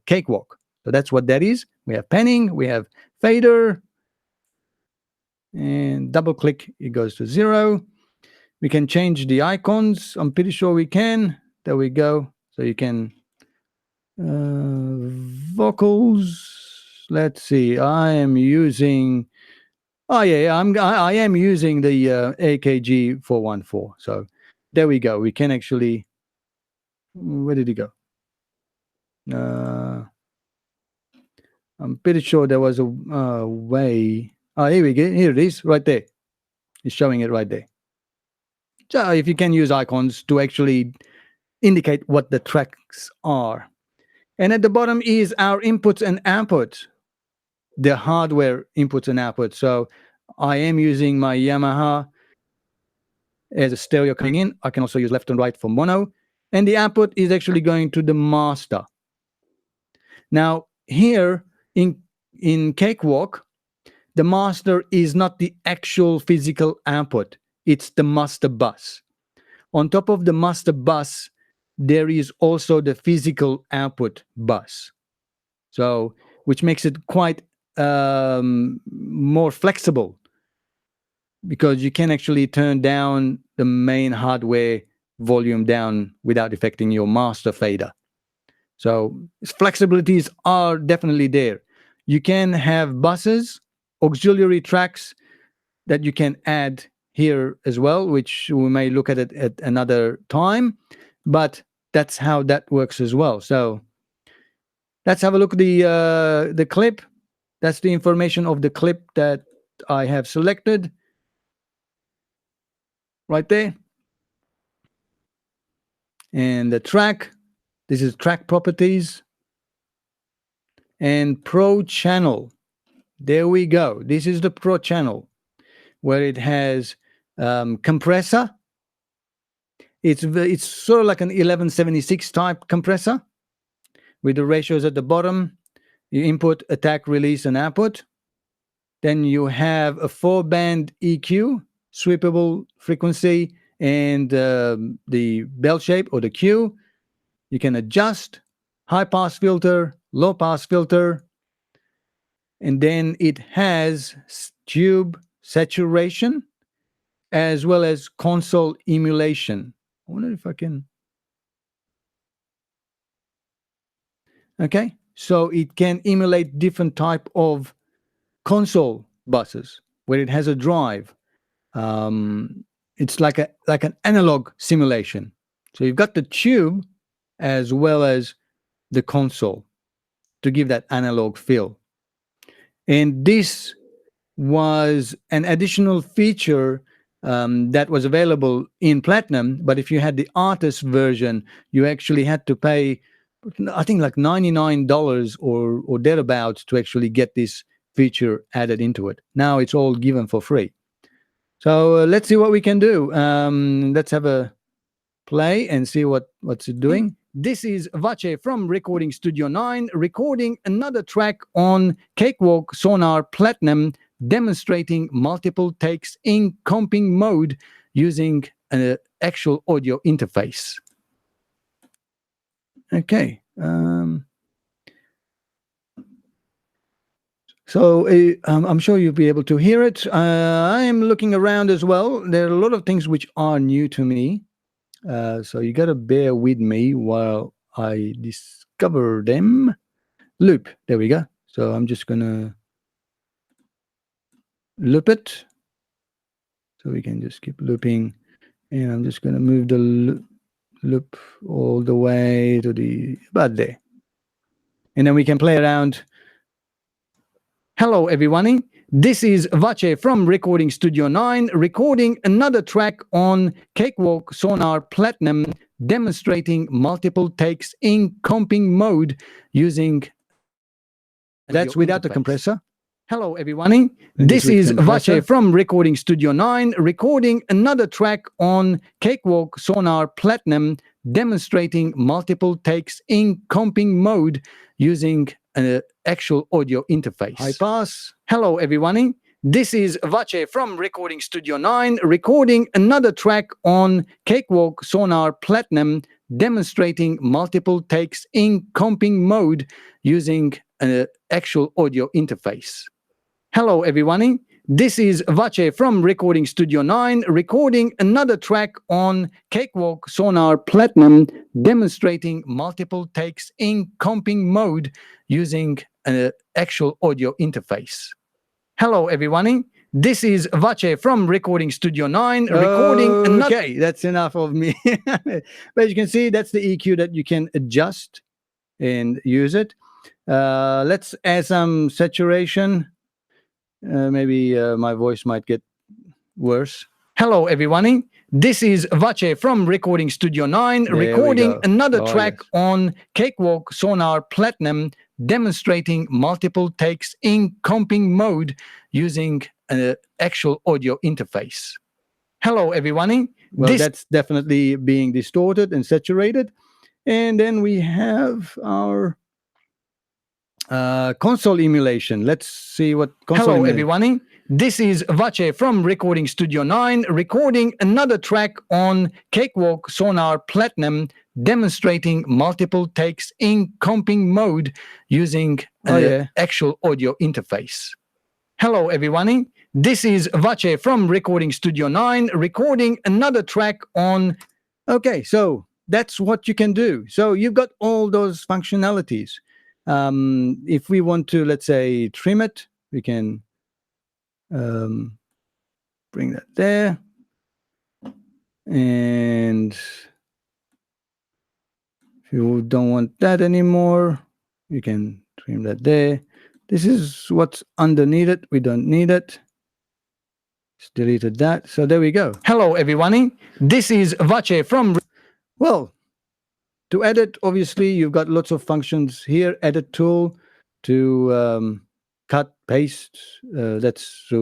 Cakewalk. So that's what that is. We have panning, we have fader, and double click, it goes to 0. We can change the icons. I'm pretty sure we can. There we go. So you can vocals. Let's see. I am using. Oh yeah, I am using the AKG 414. So there we go. We can actually. Where did it go? I'm pretty sure there was a way. Oh, here we go. Here it is, right there. It's showing it right there. So if you can use icons to actually indicate what the tracks are. And at the bottom is our inputs and outputs, the hardware inputs and outputs. So I am using my Yamaha as a stereo coming in. I can also use left and right for mono. And the output is actually going to the master. Now, here in Cakewalk, the master is not the actual physical output. It's the master bus. On top of the master bus, there is also the physical output bus. So, which makes it quite more flexible, because you can actually turn down the main hardware volume down without affecting your master fader. So flexibilities are definitely there. You can have buses, auxiliary tracks that you can add here as well, which we may look at it at another time, but that's how that works as well. So let's have a look at the clip. That's the information of the clip that I have selected right there. And the track, this is track properties. And Pro channel. There we go. This is the Pro channel, where it has compressor. It's sort of like an 1176 type compressor with the ratios at the bottom. You input, attack, release, and output. Then you have a 4-band EQ, sweepable frequency, and the bell shape or the Q. You can adjust high pass filter, low pass filter, and then it has tube saturation as well as console emulation. I wonder if I can. Okay, so it can emulate different type of console buses where it has a drive. It's like an analog simulation. So you've got the tube as well as the console to give that analog feel. And this was an additional feature that was available in Platinum, but if you had the artist version, you actually had to pay, I think, like $99 or thereabouts to actually get this feature added into it. Now it's all given for free. So let's see what we can do. Let's have a play and see what's it doing. This is Vache from Recording Studio 9, recording another track on Cakewalk Sonar Platinum, demonstrating multiple takes in comping mode using an actual audio interface. Okay. So I'm sure you'll be able to hear it. I'm looking around as well. There are a lot of things which are new to me. So you got to bear with me while I discover them. Loop. There we go. So I'm just going to loop it. So we can just keep looping. And I'm just going to move the loop all the way to about there. And then we can play around. Hello, everyone. This is Vache from Recording Studio 9, recording another track on Cakewalk Sonar Platinum, demonstrating multiple takes in comping mode using... That's without the compressor. Hello, everyone. This is Vache from Recording Studio 9, recording another track on Cakewalk Sonar Platinum, demonstrating multiple takes in comping mode using an actual audio interface. High pass. Hello, everyone. This is Vache from Recording Studio 9, recording another track on Cakewalk Sonar Platinum, demonstrating multiple takes in comping mode using an actual audio interface. Hello, everyone. This is Vache from Recording Studio 9, recording another track on Cakewalk Sonar Platinum, demonstrating multiple takes in comping mode using an actual audio interface. Hello, everyone. This is Vache from Recording Studio 9, recording another... Okay, that's enough of me. But you can see that's the EQ that you can adjust and use it. Let's add some saturation. Maybe my voice might get worse. Hello, everyone. This is Vache from Recording Studio 9, recording another track on Cakewalk Sonar Platinum, demonstrating multiple takes in comping mode using an actual audio interface. Hello, everyone. Well, that's definitely being distorted and saturated. And then we have our... console emulation. Let's see what console. Hello, everyone. This is Vache from Recording Studio 9, recording another track on Cakewalk Sonar Platinum, demonstrating multiple takes in comping mode using an actual audio interface. Hello, everyone. This is Vache from Recording Studio 9, recording another track on... Okay, so that's what you can do. So you've got all those functionalities. If we want to, let's say, trim it, we can bring that there. And if you don't want that anymore, you can trim that there. This is what's underneath it. We don't need it. Just deleted that. So there we go. Hello, everyone. This is Vache from... Well, to edit, obviously, you've got lots of functions here. Edit tool to cut, paste. That's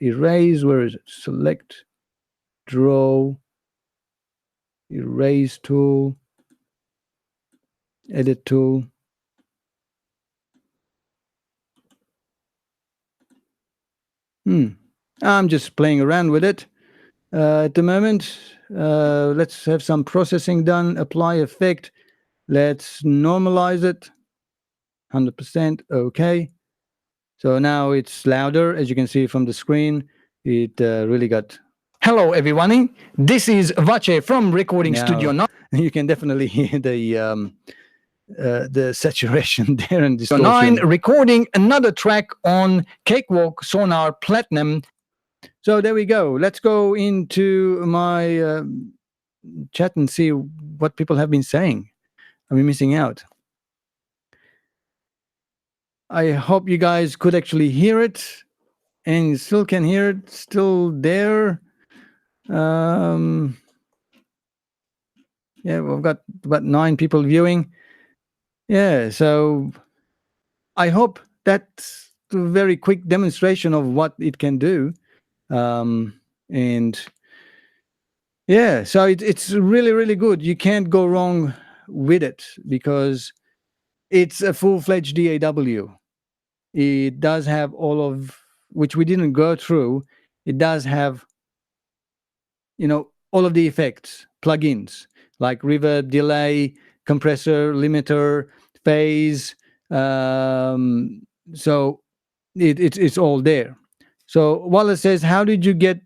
erase. Where is it? Select, draw, erase tool, edit tool. I'm just playing around with it at the moment. Let's have some processing done. Apply effect. Let's normalize it. 100%. Okay. So now it's louder, as you can see from the screen. It really got... Hello, everyone. This is Vache from Recording Studio 9. You can definitely hear the saturation there and distortion. 9, recording another track on Cakewalk Sonar Platinum. So there we go. Let's go into my chat and see what people have been saying. Are we missing out? I hope you guys could actually hear it, and you still can hear it, still there. Yeah, we've got about 9 people viewing. Yeah, so I hope that's a very quick demonstration of what it can do. And yeah, so it's really, really good. You can't go wrong with it because it's a full-fledged DAW. It does have all of, which we didn't go through, it does have, all of the effects, plugins, like reverb, delay, compressor, limiter, phase. So it's all there. So Wallace says, how did you get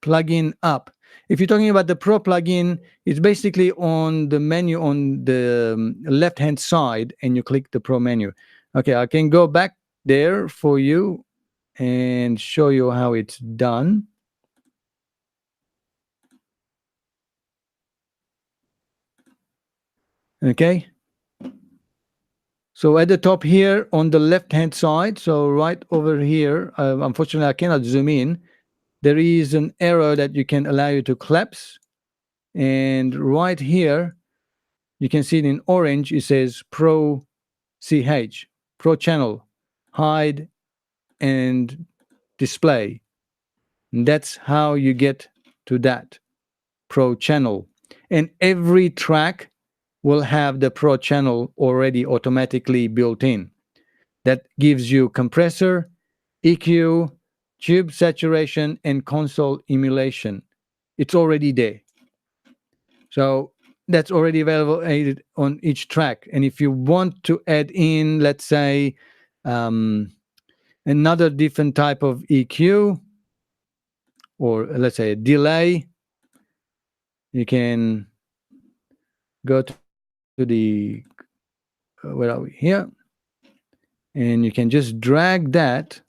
plugin up? If you're talking about the Pro plugin, it's basically on the menu on the left-hand side, and you click the Pro menu. Okay, I can go back there for you and show you how it's done. Okay. So at the top here on the left-hand side, so right over here, unfortunately I cannot zoom in, there is an arrow that you can allow you to collapse. And right here, you can see it in orange, it says Pro CH, Pro Channel, hide and display. And that's how you get to that Pro Channel. And every track will have the Pro Channel already automatically built in. That gives you compressor, EQ, tube saturation, and console emulation. It's already there. So that's already available on each track. And if you want to add in, let's say, another different type of EQ, or let's say a delay, you can go to the, where are we? Here. And you can just drag that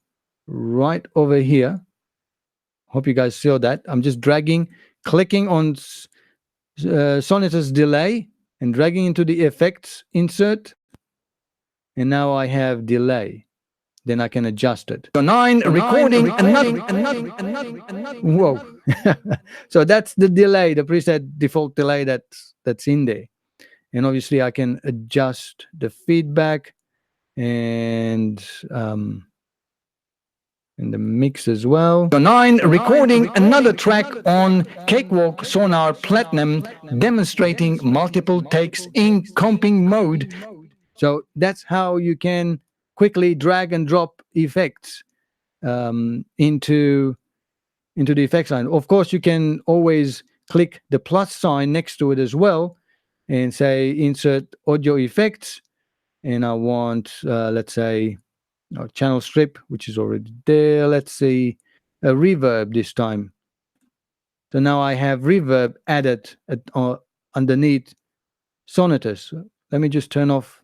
right over here. Hope you guys saw that. I'm just dragging, clicking on Sonata's delay and dragging into the effects insert. And now I have delay. Then I can adjust it. So 9, recording another. Whoa. So that's the delay, the preset default delay that's in there. And obviously I can adjust the feedback and the mix as well. So 9, recording another track on Cakewalk Sonar Platinum, demonstrating multiple takes in comping mode. So that's how you can quickly drag and drop effects into the effects line. Of course, you can always click the plus sign next to it as well and say insert audio effects. And I want, let's say, channel strip, which is already there. Let's see, a reverb this time. So now I have reverb added underneath Sonatas. Let me just turn off.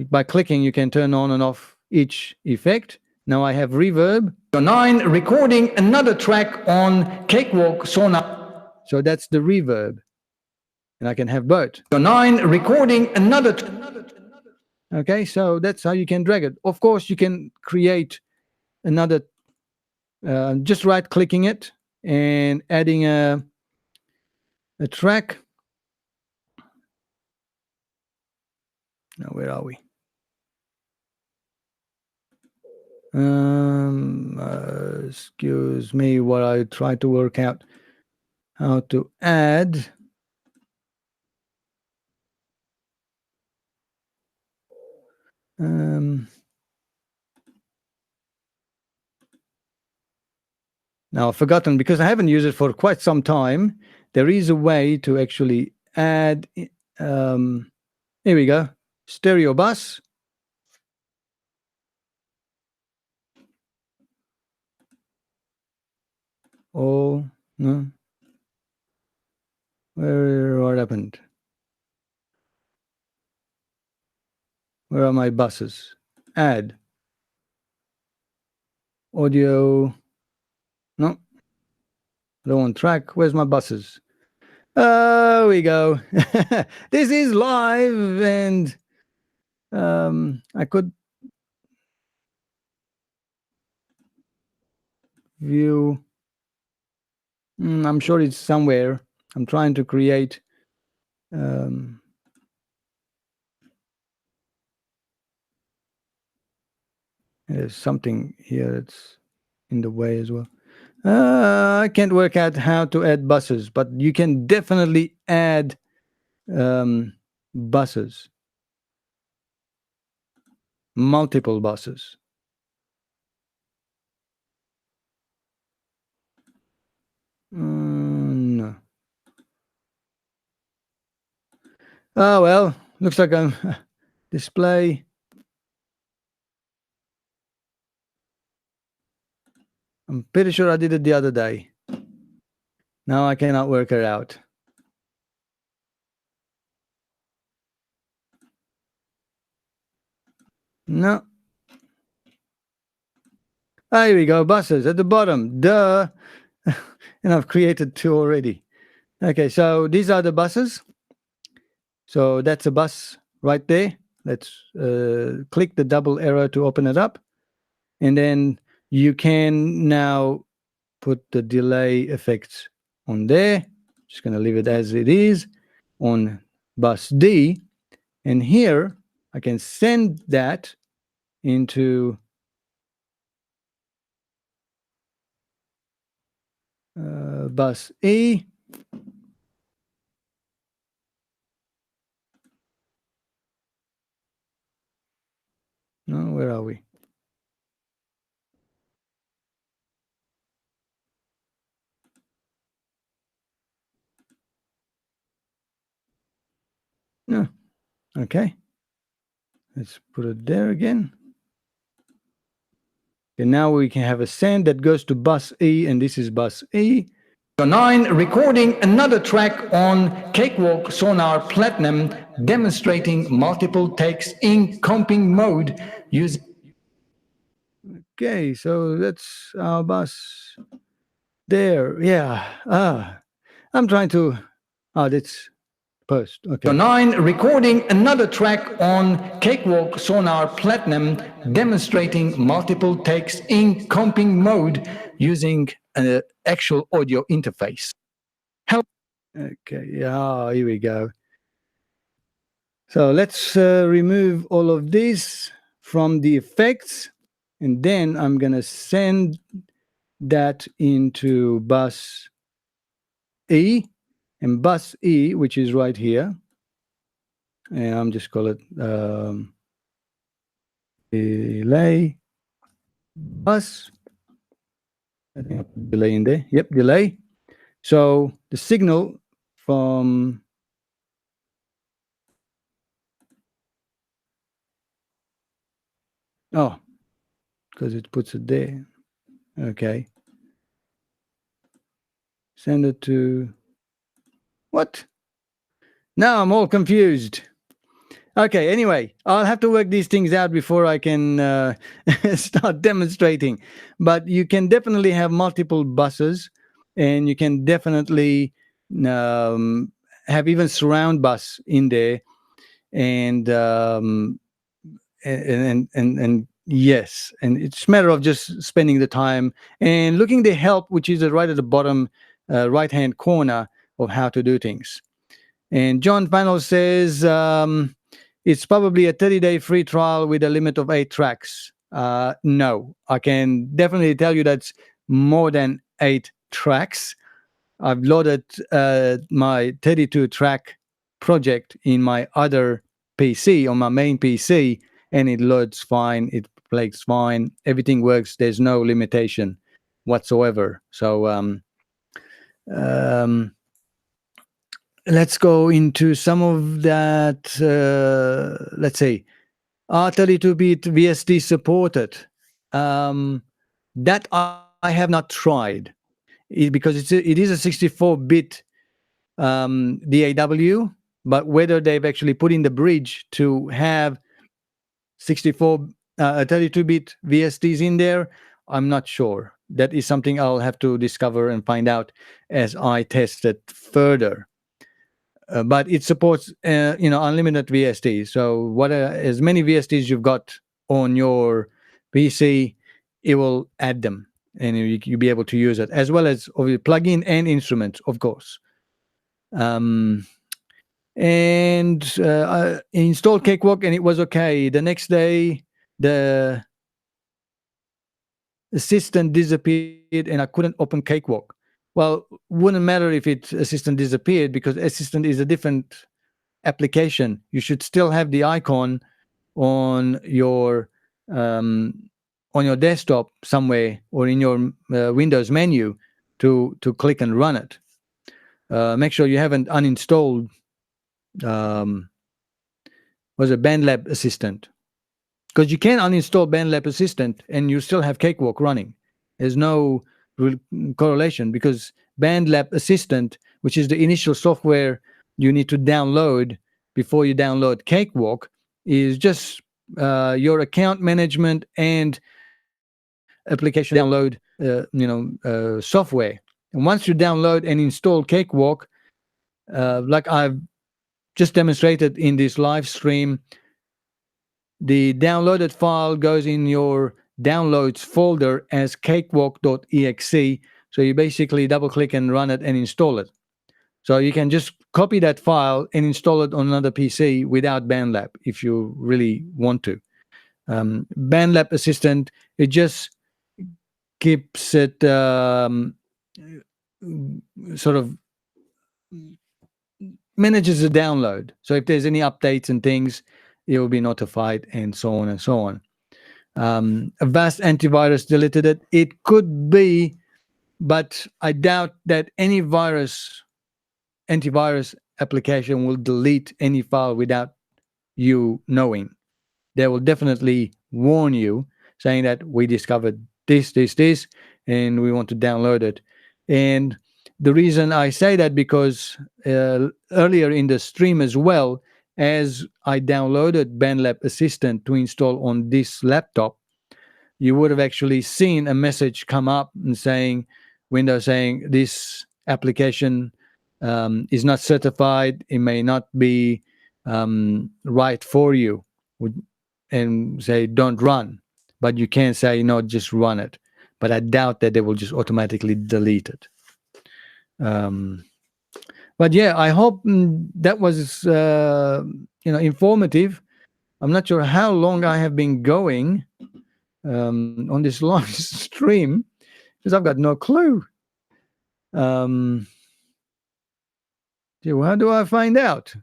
By clicking, you can turn on and off each effect. Now I have reverb. So 9, recording another track on Cakewalk Sonar. So that's the reverb. And I can have both. So 9, recording another. Okay, so that's how you can drag it. Of course, you can create another, just right clicking it and adding a track. Now, where are we? Excuse me while I try to work out how to add. Now I've forgotten because I haven't used it for quite some time. There is a way to actually add. Here we go. Stereo bus. Oh no. What happened? Where are my buses? Add. Audio. No. I don't want track. Where's my buses? Oh, we go. This is live, and I could view. I'm sure it's somewhere. I'm trying to create. There's something here that's in the way as well. I can't work out how to add buses, but you can definitely add buses, multiple buses. No. Oh, well, looks like I'm display. I'm pretty sure I did it the other day. Now I cannot work it out. No. Ah, here we go, buses at the bottom. Duh. And I've created two already. Okay, so these are the buses. So that's a bus right there. Let's click the double arrow to open it up. And then you can now put the delay effects on there. Just going to leave it as it is on bus D. And here I can send that into bus E. No, where are we? No. Okay. Let's put it there again. And now we can have a send that goes to bus E, and this is bus E. 9, recording another track on Cakewalk Sonar Platinum, demonstrating multiple takes in comping mode using. Okay, so that's our bus there. Yeah. I'm trying to. That's post. Okay. 9, recording another track on Cakewalk Sonar Platinum, demonstrating multiple takes in comping mode using an actual audio interface. Help. Okay, yeah, here we go. So let's remove all of this from the effects, and then I'm going to send that into bus E, and bus E, which is right here, and I'm just call it delay bus. Delay in there. Yep, delay. So the signal from because it puts it there. Okay. Send it to what? Now I'm all confused. Okay, anyway, I'll have to work these things out before I can start demonstrating. But you can definitely have multiple buses, and you can definitely have even surround bus in there, and yes, and it's a matter of just spending the time and looking the help, which is right at the bottom right-hand corner of how to do things. And John Panel says it's probably a 30-day free trial with a limit of 8 tracks. No, I can definitely tell you that's more than 8 tracks. I've loaded my 32-track project in my other PC, on my main PC, and it loads fine. It plays fine. Everything works. There's no limitation whatsoever. So let's go into some of that. Let's say R32-bit VST supported. That I have not tried because it is a 64-bit DAW, but whether they've actually put in the bridge to have 64, 32-bit VSTs in there. I'm not sure. That is something I'll have to discover and find out as I test it further. But it supports, unlimited VSTs. So as many VSTs you've got on your PC, it will add them, and you'll be able to use it, as well as plugin and instruments, of course. And I installed Cakewalk, and it was okay. The next day, the assistant disappeared, and I couldn't open Cakewalk. Well, wouldn't matter if assistant disappeared, because assistant is a different application. You should still have the icon on your desktop somewhere, or in your Windows menu to click and run it. Make sure you haven't uninstalled Bandlab Assistant, because you can uninstall Bandlab Assistant and you still have Cakewalk running. There's no correlation, because Bandlab Assistant, which is the initial software you need to download before you download Cakewalk, is just your account management and application download software. And once you download and install Cakewalk, like I've just demonstrated in this live stream, the downloaded file goes in your downloads folder as cakewalk.exe. So you basically double click and run it and install it. So you can just copy that file and install it on another PC without Bandlab if you really want to. Bandlab Assistant, it just keeps it sort of manages the download. So if there's any updates and things, it will be notified, and so on and so on. Avast Antivirus deleted it. It could be, but I doubt that any antivirus application will delete any file without you knowing. They will definitely warn you, saying that we discovered this, and we want to download it. And the reason I say that, because earlier in the stream as well, as I downloaded Bandlab Assistant to install on this laptop, you would have actually seen a message come up and Windows saying this application is not certified. It may not be right for you, and say don't run. But you can say no, just run it. But I doubt that they will just automatically delete it. But yeah, I hope that was informative. I'm not sure how long I have been going on this live stream, because I've got no clue. How do I find out?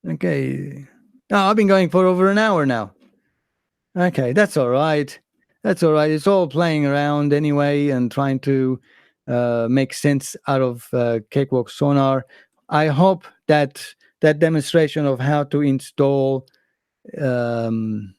Okay. Oh, I've been going for over an hour now. Okay, that's all right. That's all right. It's all playing around anyway and trying to make sense out of Cakewalk Sonar. I hope that demonstration of how to install on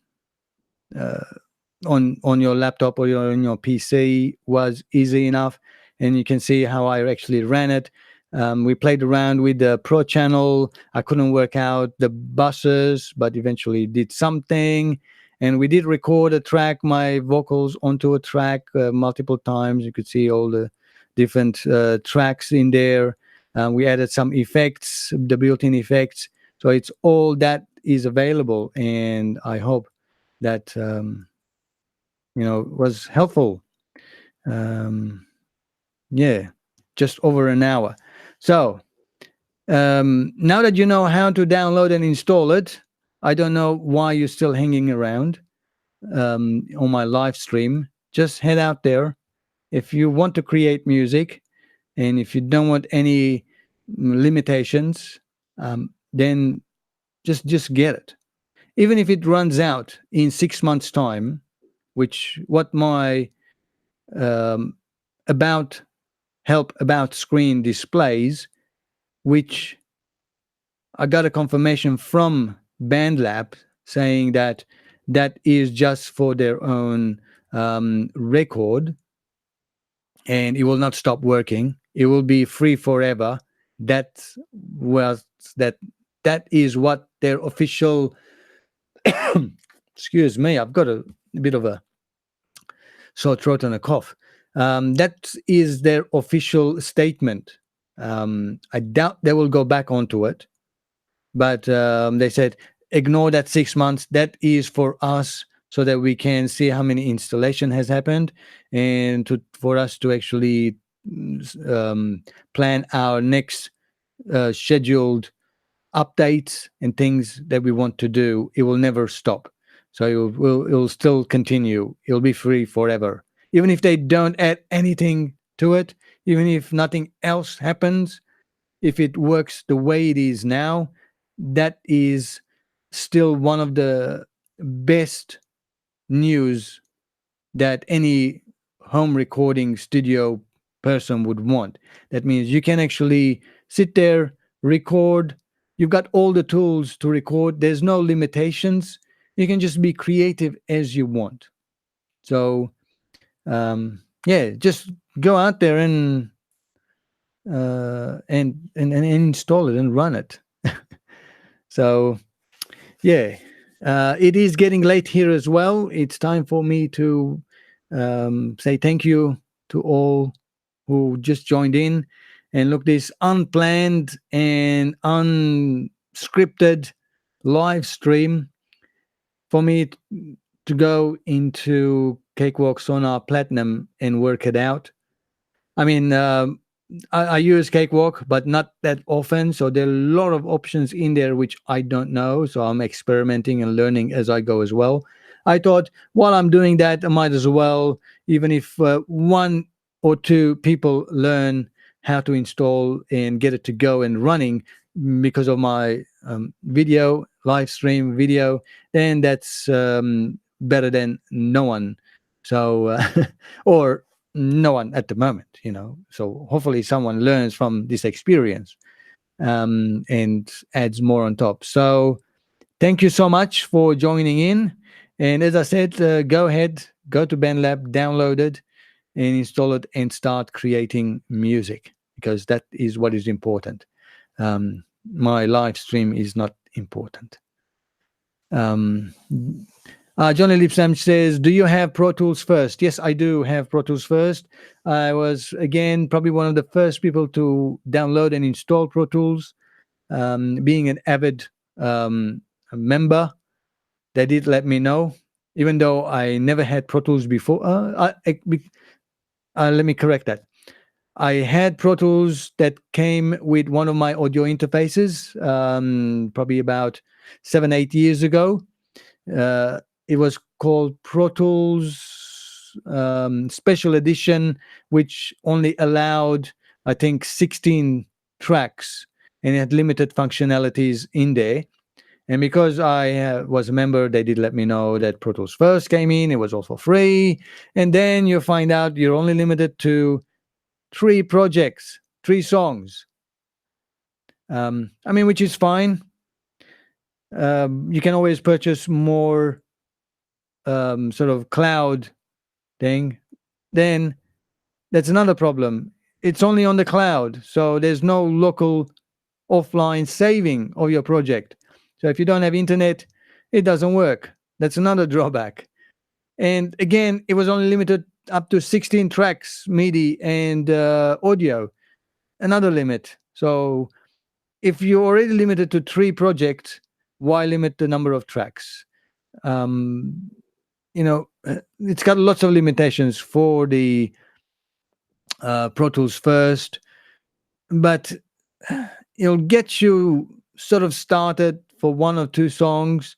your laptop or on your PC was easy enough, and you can see how I actually ran it. We played around with the Pro channel. I couldn't work out the buses, but eventually did something. And we did record a track, my vocals onto a track multiple times. You could see all the different tracks in there. We added some effects, the built-in effects. So it's all that is available. And I hope that, was helpful. Yeah, just over an hour. So now that you know how to download and install it, I don't know why you're still hanging around on my live stream. Just head out there. If you want to create music, and if you don't want any limitations, then just get it. Even if it runs out in 6 months' time, which what my about screen displays, which I got a confirmation from Bandlab saying that is just for their own record, and it will not stop working. It will be free forever. That was that is what their official excuse me, I've got a bit of a sore throat and a cough. That is their official statement. I doubt they will go back onto it, but they said ignore that 6 months. That is for us so that we can see how many installation has happened, and for us to actually plan our next scheduled updates and things that we want to do. It will never stop. So it'll still continue. It'll be free forever. Even if they don't add anything to it, even if nothing else happens, if it works the way it is now, that is still one of the best news that any home recording studio person would want. That means you can actually sit there, record. You've got all the tools to record. There's no limitations. You can just be creative as you want. So, just go out there and install it and run it. So, it is getting late here as well. It's time for me to say thank you to all who just joined in. And look, this unplanned and unscripted live stream for me to go into Cakewalk Sonar Platinum and work it out. I mean, I use Cakewalk, but not that often. So there are a lot of options in there which I don't know. So I'm experimenting and learning as I go as well. I thought while I'm doing that, I might as well, even if one or two people learn how to install and get it to go and running because of my live stream video, then that's better than no one. So, or no one at the moment, So hopefully someone learns from this experience and adds more on top. So thank you so much for joining in. And as I said, go ahead, go to Bandlab, download it, and install it and start creating music, because that is what is important. My live stream is not important. Johnny Lipsam says, do you have Pro Tools first? Yes, I do have Pro Tools first. I was, again, probably one of the first people to download and install Pro Tools. Being an avid member, they did let me know, even though I never had Pro Tools before. Let me correct that. I had Pro Tools that came with one of my audio interfaces, probably about 7-8 years ago. It was called Pro Tools Special Edition, which only allowed, I think, 16 tracks, and it had limited functionalities in there. And because I was a member, they did let me know that Pro Tools first came in. It was also free. And then you find out you're only limited to 3 projects, 3 songs. Which is fine. You can always purchase more sort of cloud thing. Then that's another problem. It's only on the cloud, so there's no local offline saving of your project. So if you don't have internet, it doesn't work. That's another drawback. And again, it was only limited up to 16 tracks, MIDI and audio, another limit. So if you're already limited to 3 projects, why limit the number of tracks? It's got lots of limitations for the Pro Tools first, but it'll get you sort of started for 1 or 2 songs.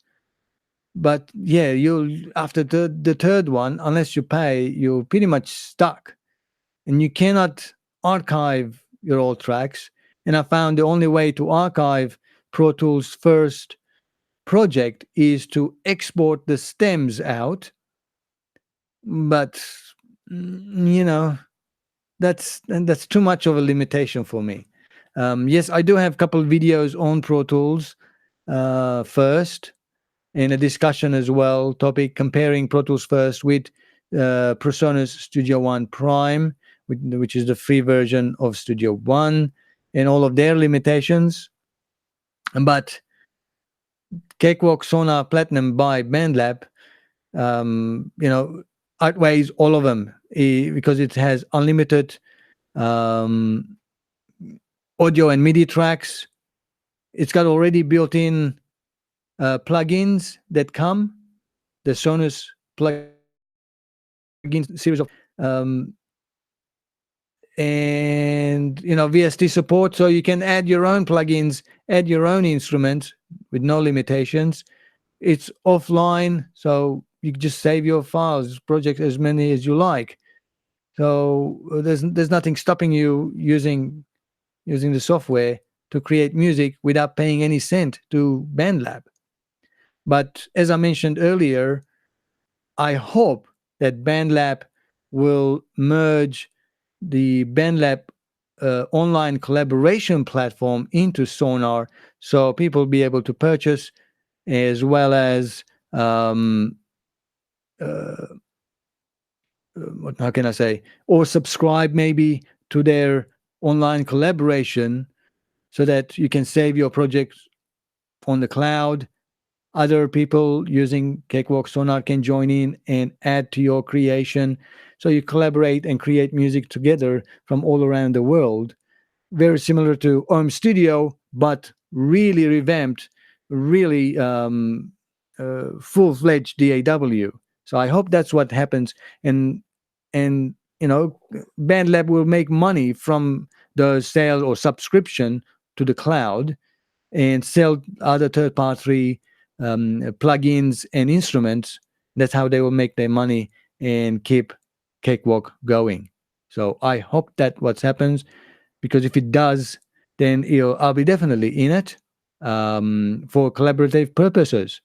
But yeah, you'll after the third one, unless you pay, you're pretty much stuck, and you cannot archive your old tracks. And I found the only way to archive Pro Tools first project is to export the stems out. But that's too much of a limitation for me. Yes, I do have a couple of videos on Pro Tools first, in a discussion as well, topic comparing Pro Tools first with PreSonus Studio One Prime, which is the free version of Studio One. and all of their limitations. But Cakewalk Sonar Platinum by Bandlab, outweighs all of them, because it has unlimited um, audio and MIDI tracks. It's got already built-in plugins that come, the Sonus plugin series of, and VST support, so you can add your own plugins, add your own instruments with no limitations. It's offline, so you can just save your files, project as many as you like. So there's nothing stopping you using the software to create music without paying any cent to Bandlab. But as I mentioned earlier, I hope that Bandlab will merge the Bandlab online collaboration platform into Sonar, so people will be able to purchase, as well as how can I say, or subscribe maybe to their online collaboration, so that you can save your project on the cloud. Other people using Cakewalk Sonar can join in and add to your creation. So you collaborate and create music together from all around the world. Very similar to Home Studio, but really revamped, really full-fledged DAW. So I hope that's what happens. And Bandlab will make money from the sale or subscription to the cloud, and sell other third-party plugins and instruments. That's how they will make their money and keep Cakewalk going. So I hope that what happens, because if it does, then I'll be definitely in it for collaborative purposes.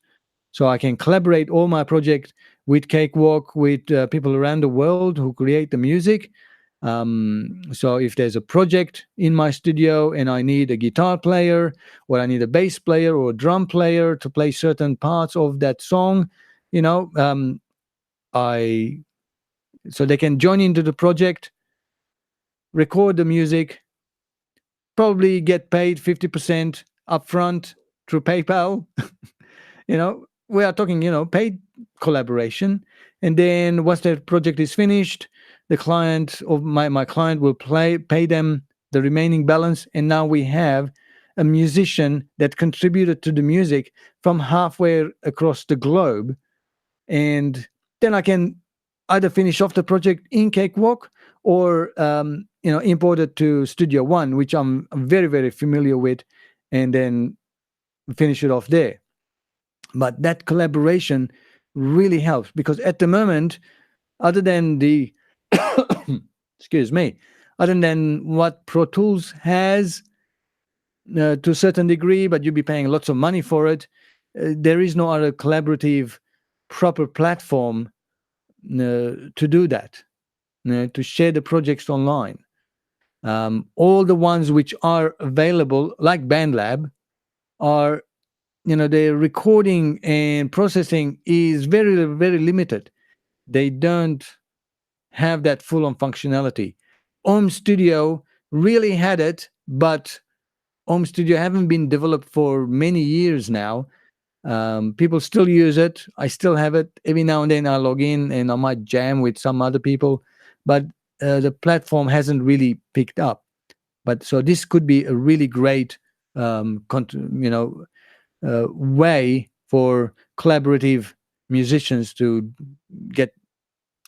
So I can collaborate all my projects with Cakewalk, with people around the world who create the music. So if there's a project in my studio and I need a guitar player, or I need a bass player or a drum player to play certain parts of that song, so they can join into the project, record the music, probably get paid 50% upfront through PayPal. We are talking, paid collaboration. And then once the project is finished, the client of my client will pay them the remaining balance. And now we have a musician that contributed to the music from halfway across the globe. And then I can either finish off the project in Cakewalk, or import it to Studio One, which I'm very, very familiar with, and then finish it off there. But that collaboration really helps, because at the moment, other than the excuse me, other than what Pro Tools has to a certain degree, but you'll be paying lots of money for it, there is no other collaborative proper platform to do that, to share the projects online. All the ones which are available, like Bandlab, are, their recording and processing is very, very limited. They don't have that full-on functionality. Home Studio really had it, but Home Studio haven't been developed for many years now. People still use it. I still have it. Every now and then I log in and I might jam with some other people, but the platform hasn't really picked up. But so this could be a really great, way for collaborative musicians to get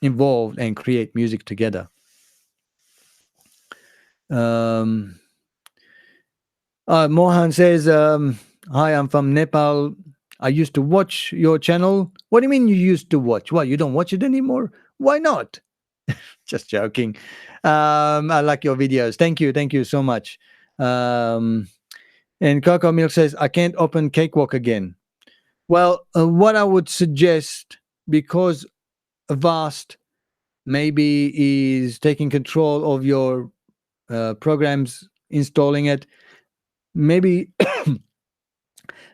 involved and create music together. Mohan says, hi, I'm from Nepal. I used to watch your channel. What do you mean you used to watch? What, you don't watch it anymore? Why not? Just joking. I like your videos. Thank you so much. And Coco Milk says, I can't open Cakewalk again. Well, what I would suggest, because Avast maybe is taking control of your programs, installing it, maybe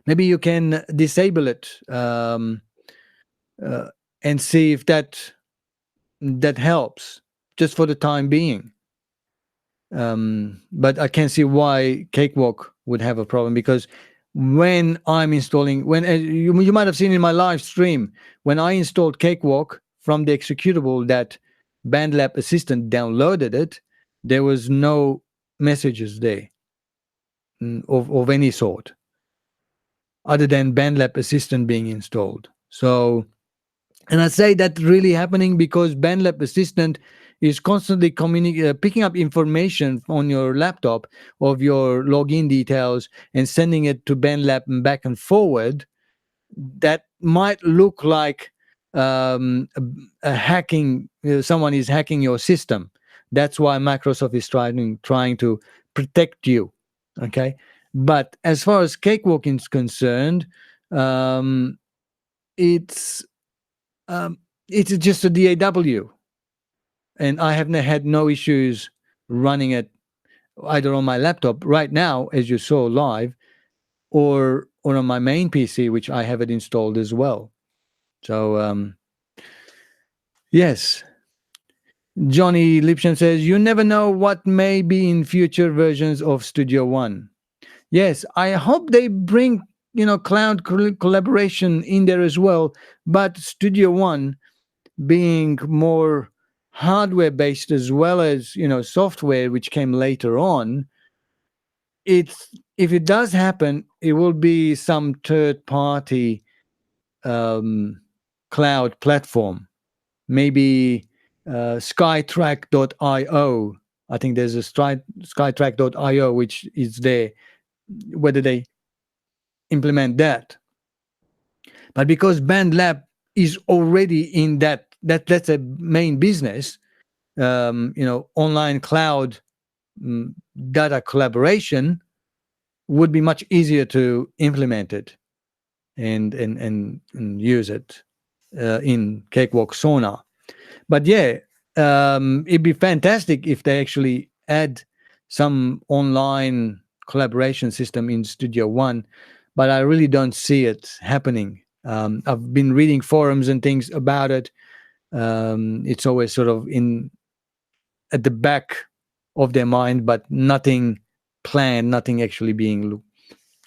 maybe you can disable it and see if that helps, just for the time being. But I can see why Cakewalk would have a problem, because when I'm installing, when you might have seen in my live stream, when I installed Cakewalk from the executable that Bandlab Assistant downloaded it, there was no messages there of any sort other than Bandlab Assistant being installed. So, and I say that really happening because Bandlab Assistant is constantly picking up information on your laptop of your login details and sending it to Bandlab and back and forward. That might look like a hacking. Someone is hacking your system. That's why Microsoft is trying to protect you. Okay, but as far as Cakewalk is concerned, it's it's just a DAW, and I have had no issues running it either on my laptop right now, as you saw live, or on my main PC, which I have it installed as well. So yes, Johnny Lipson says you never know what may be in future versions of Studio One. Yes, I hope they bring cloud collaboration in there as well, but Studio One being more hardware based as well as software, which came later on, if it does happen, it will be some third party cloud platform, maybe skytrack.io. I think there's a skytrack.io which is there, whether they implement that. But because Bandlab is already in that's a main business, online cloud data collaboration would be much easier to implement it and use it in Cakewalk Sonar. But yeah, it'd be fantastic if they actually add some online collaboration system in Studio One, but I really don't see it happening. I've been reading forums and things about it. It's always sort of at the back of their mind, but nothing planned, nothing actually being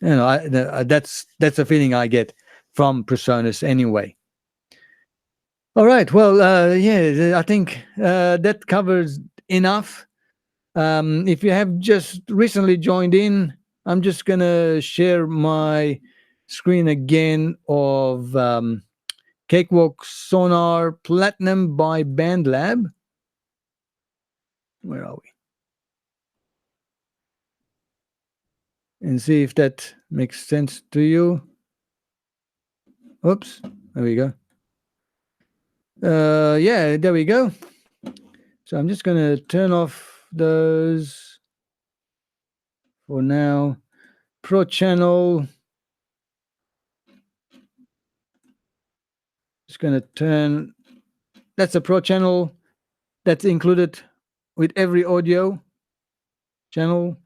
that's a feeling I get from Presonus anyway. All right, well, yeah, I think that covers enough. If you have just recently joined in, I'm just gonna share my screen again of Cakewalk Sonar Platinum by Bandlab. Where are we? And see if that makes sense to you. Oops, there we go. Yeah, there we go. So I'm just going to turn off those for now. Pro channel. Just going to turn. That's a pro channel that's included with every audio channel,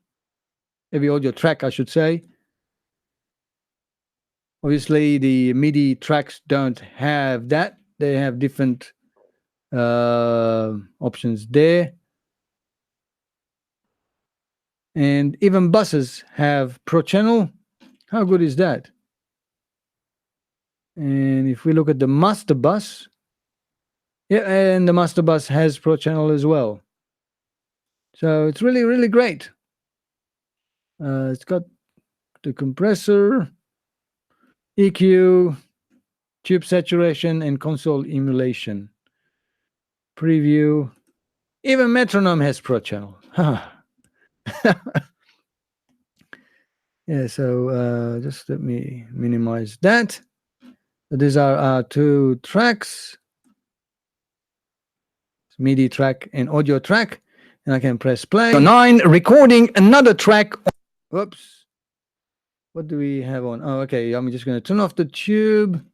every audio track, I should say. Obviously, the MIDI tracks don't have that. They have different options there. And even buses have Pro Channel. How good is that? And if we look at the master bus, yeah, and the master bus has Pro Channel as well. So it's really, really great. It's got the compressor, EQ, tube saturation, and console emulation. Preview. Even Metronome has Pro Channel. Yeah, so just let me minimize that. These are our two tracks. MIDI track and audio track. And I can press play. 9, recording another track. Whoops. What do we have on? Oh, okay. I'm just going to turn off the tube,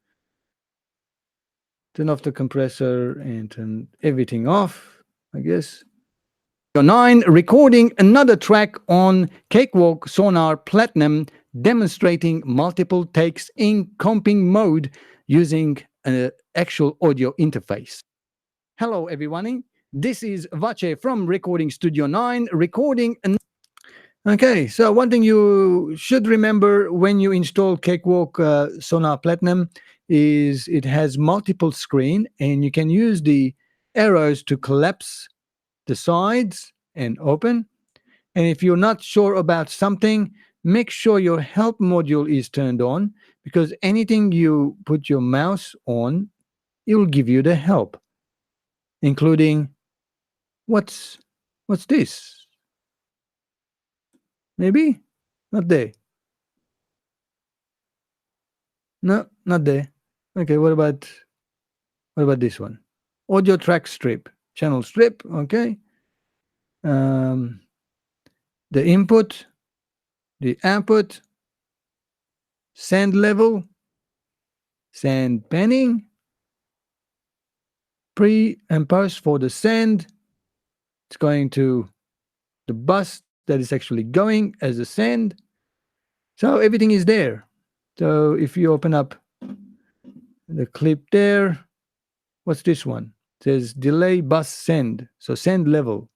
turn off the compressor, and turn everything off, I guess. 9, recording another track on Cakewalk Sonar Platinum, demonstrating multiple takes in comping mode using an actual audio interface. Hello, everyone. This is Vache from Recording Studio 9, recording. Okay, so one thing you should remember when you install Cakewalk Sonar Platinum is it has multiple screen, and you can use the arrows to collapse the sides and open. And if you're not sure about something, make sure your help module is turned on, because anything you put your mouse on, it will give you the help, including what's this? Maybe not there. No, not there. Okay, what about this one? Audio track strip, channel strip. Okay. The input, the output, send level, send panning, pre and post for the send. It's going to the bus that is actually going as a send. So everything is there. So if you open up the clip there, what's this one? It says delay bus send. So send level.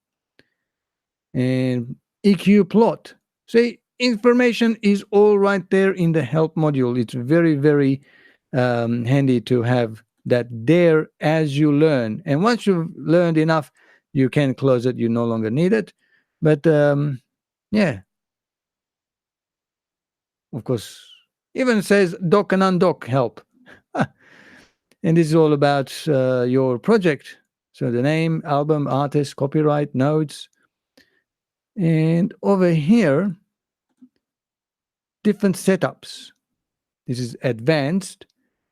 And EQ plot. See, information is all right there in the help module. It's very, very handy to have that there as you learn. And once you've learned enough, you can close it. You no longer need it. But yeah, of course, even says dock and undock help. And this is all about your project. So the name, album, artist, copyright, notes. And over here, different setups. This is advanced.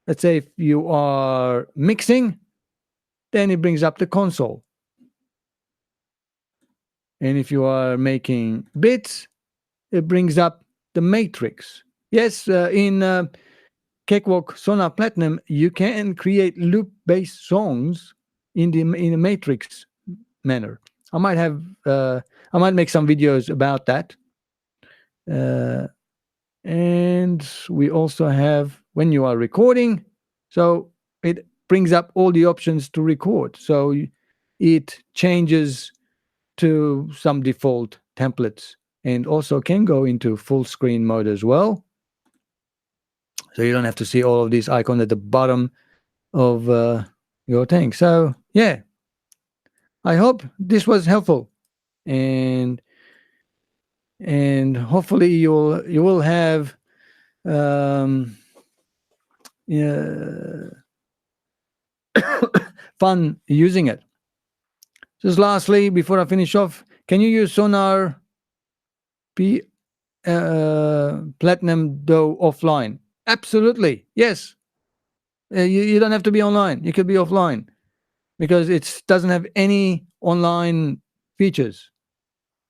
Let's say if you are mixing, then it brings up the console. And if you are making bits, it brings up the matrix. Yes, in Cakewalk Sonar Platinum, you can create loop-based songs in a matrix manner. I might make some videos about that. And we also have when you are recording, so it brings up all the options to record. So it changes to some default templates, and also can go into full screen mode as well. So you don't have to see all of these icons at the bottom of your thing. So yeah, I hope this was helpful, and hopefully you will have fun using it. Just lastly, before I finish off, can you use Sonar Platinum DAW offline? Absolutely, yes. You don't have to be online. You could be offline, because it doesn't have any online features.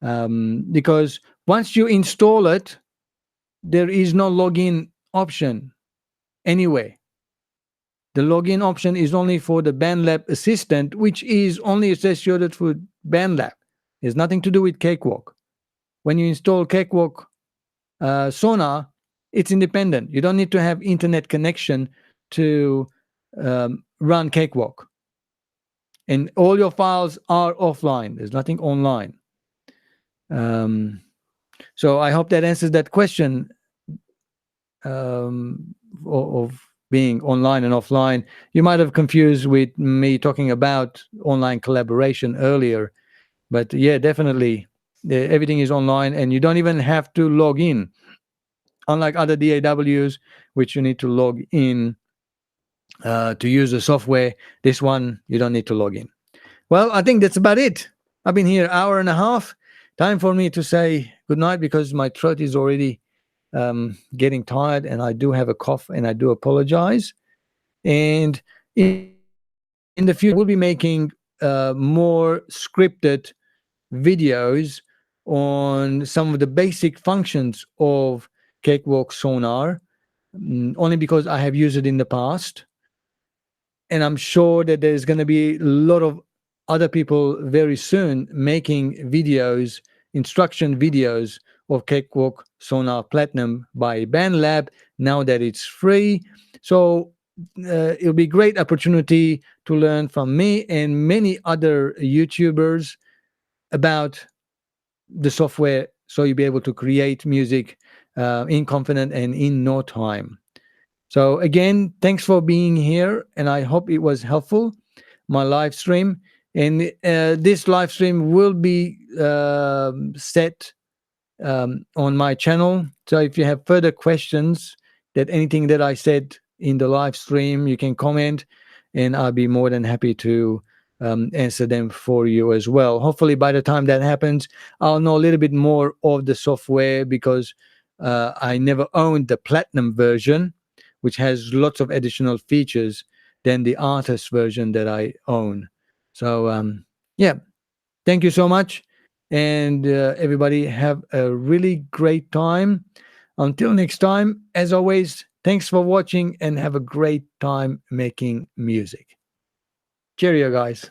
Because once you install it, there is no login option anyway. The login option is only for the Bandlab assistant, which is only associated with Bandlab. It has nothing to do with Cakewalk. When you install Cakewalk Sonar, it's independent. You don't need to have internet connection to run Cakewalk. And all your files are offline. There's nothing online. So I hope that answers that question of being online and offline. You might have confused with me talking about online collaboration earlier, but yeah, definitely everything is online, and you don't even have to log in. Unlike other DAWs, which you need to log in to use the software, this one you don't need to log in. Well, I think that's about it. I've been here an hour and a half. Time for me to say goodnight, because my throat is already getting tired, and I do have a cough, and I do apologize. And in the future, we'll be making more scripted videos on some of the basic functions of Cakewalk Sonar, only because I have used it in the past. And I'm sure that there's going to be a lot of other people very soon making videos, instruction videos of Cakewalk Sonar Platinum by Bandlab, now that it's free. So it'll be a great opportunity to learn from me and many other YouTubers about the software, so you'll be able to create music in confidence and in no time. So again, thanks for being here, and I hope it was helpful, my live stream. And this live stream will be set on my channel. So if you have further questions, that anything that I said in the live stream, you can comment, and I'll be more than happy to answer them for you as well. Hopefully, by the time that happens, I'll know a little bit more of the software, because I never owned the platinum version, which has lots of additional features than the artist version that I own. So, yeah, thank you so much. And everybody, have a really great time. Until next time, as always, thanks for watching and have a great time making music. Cheerio, guys.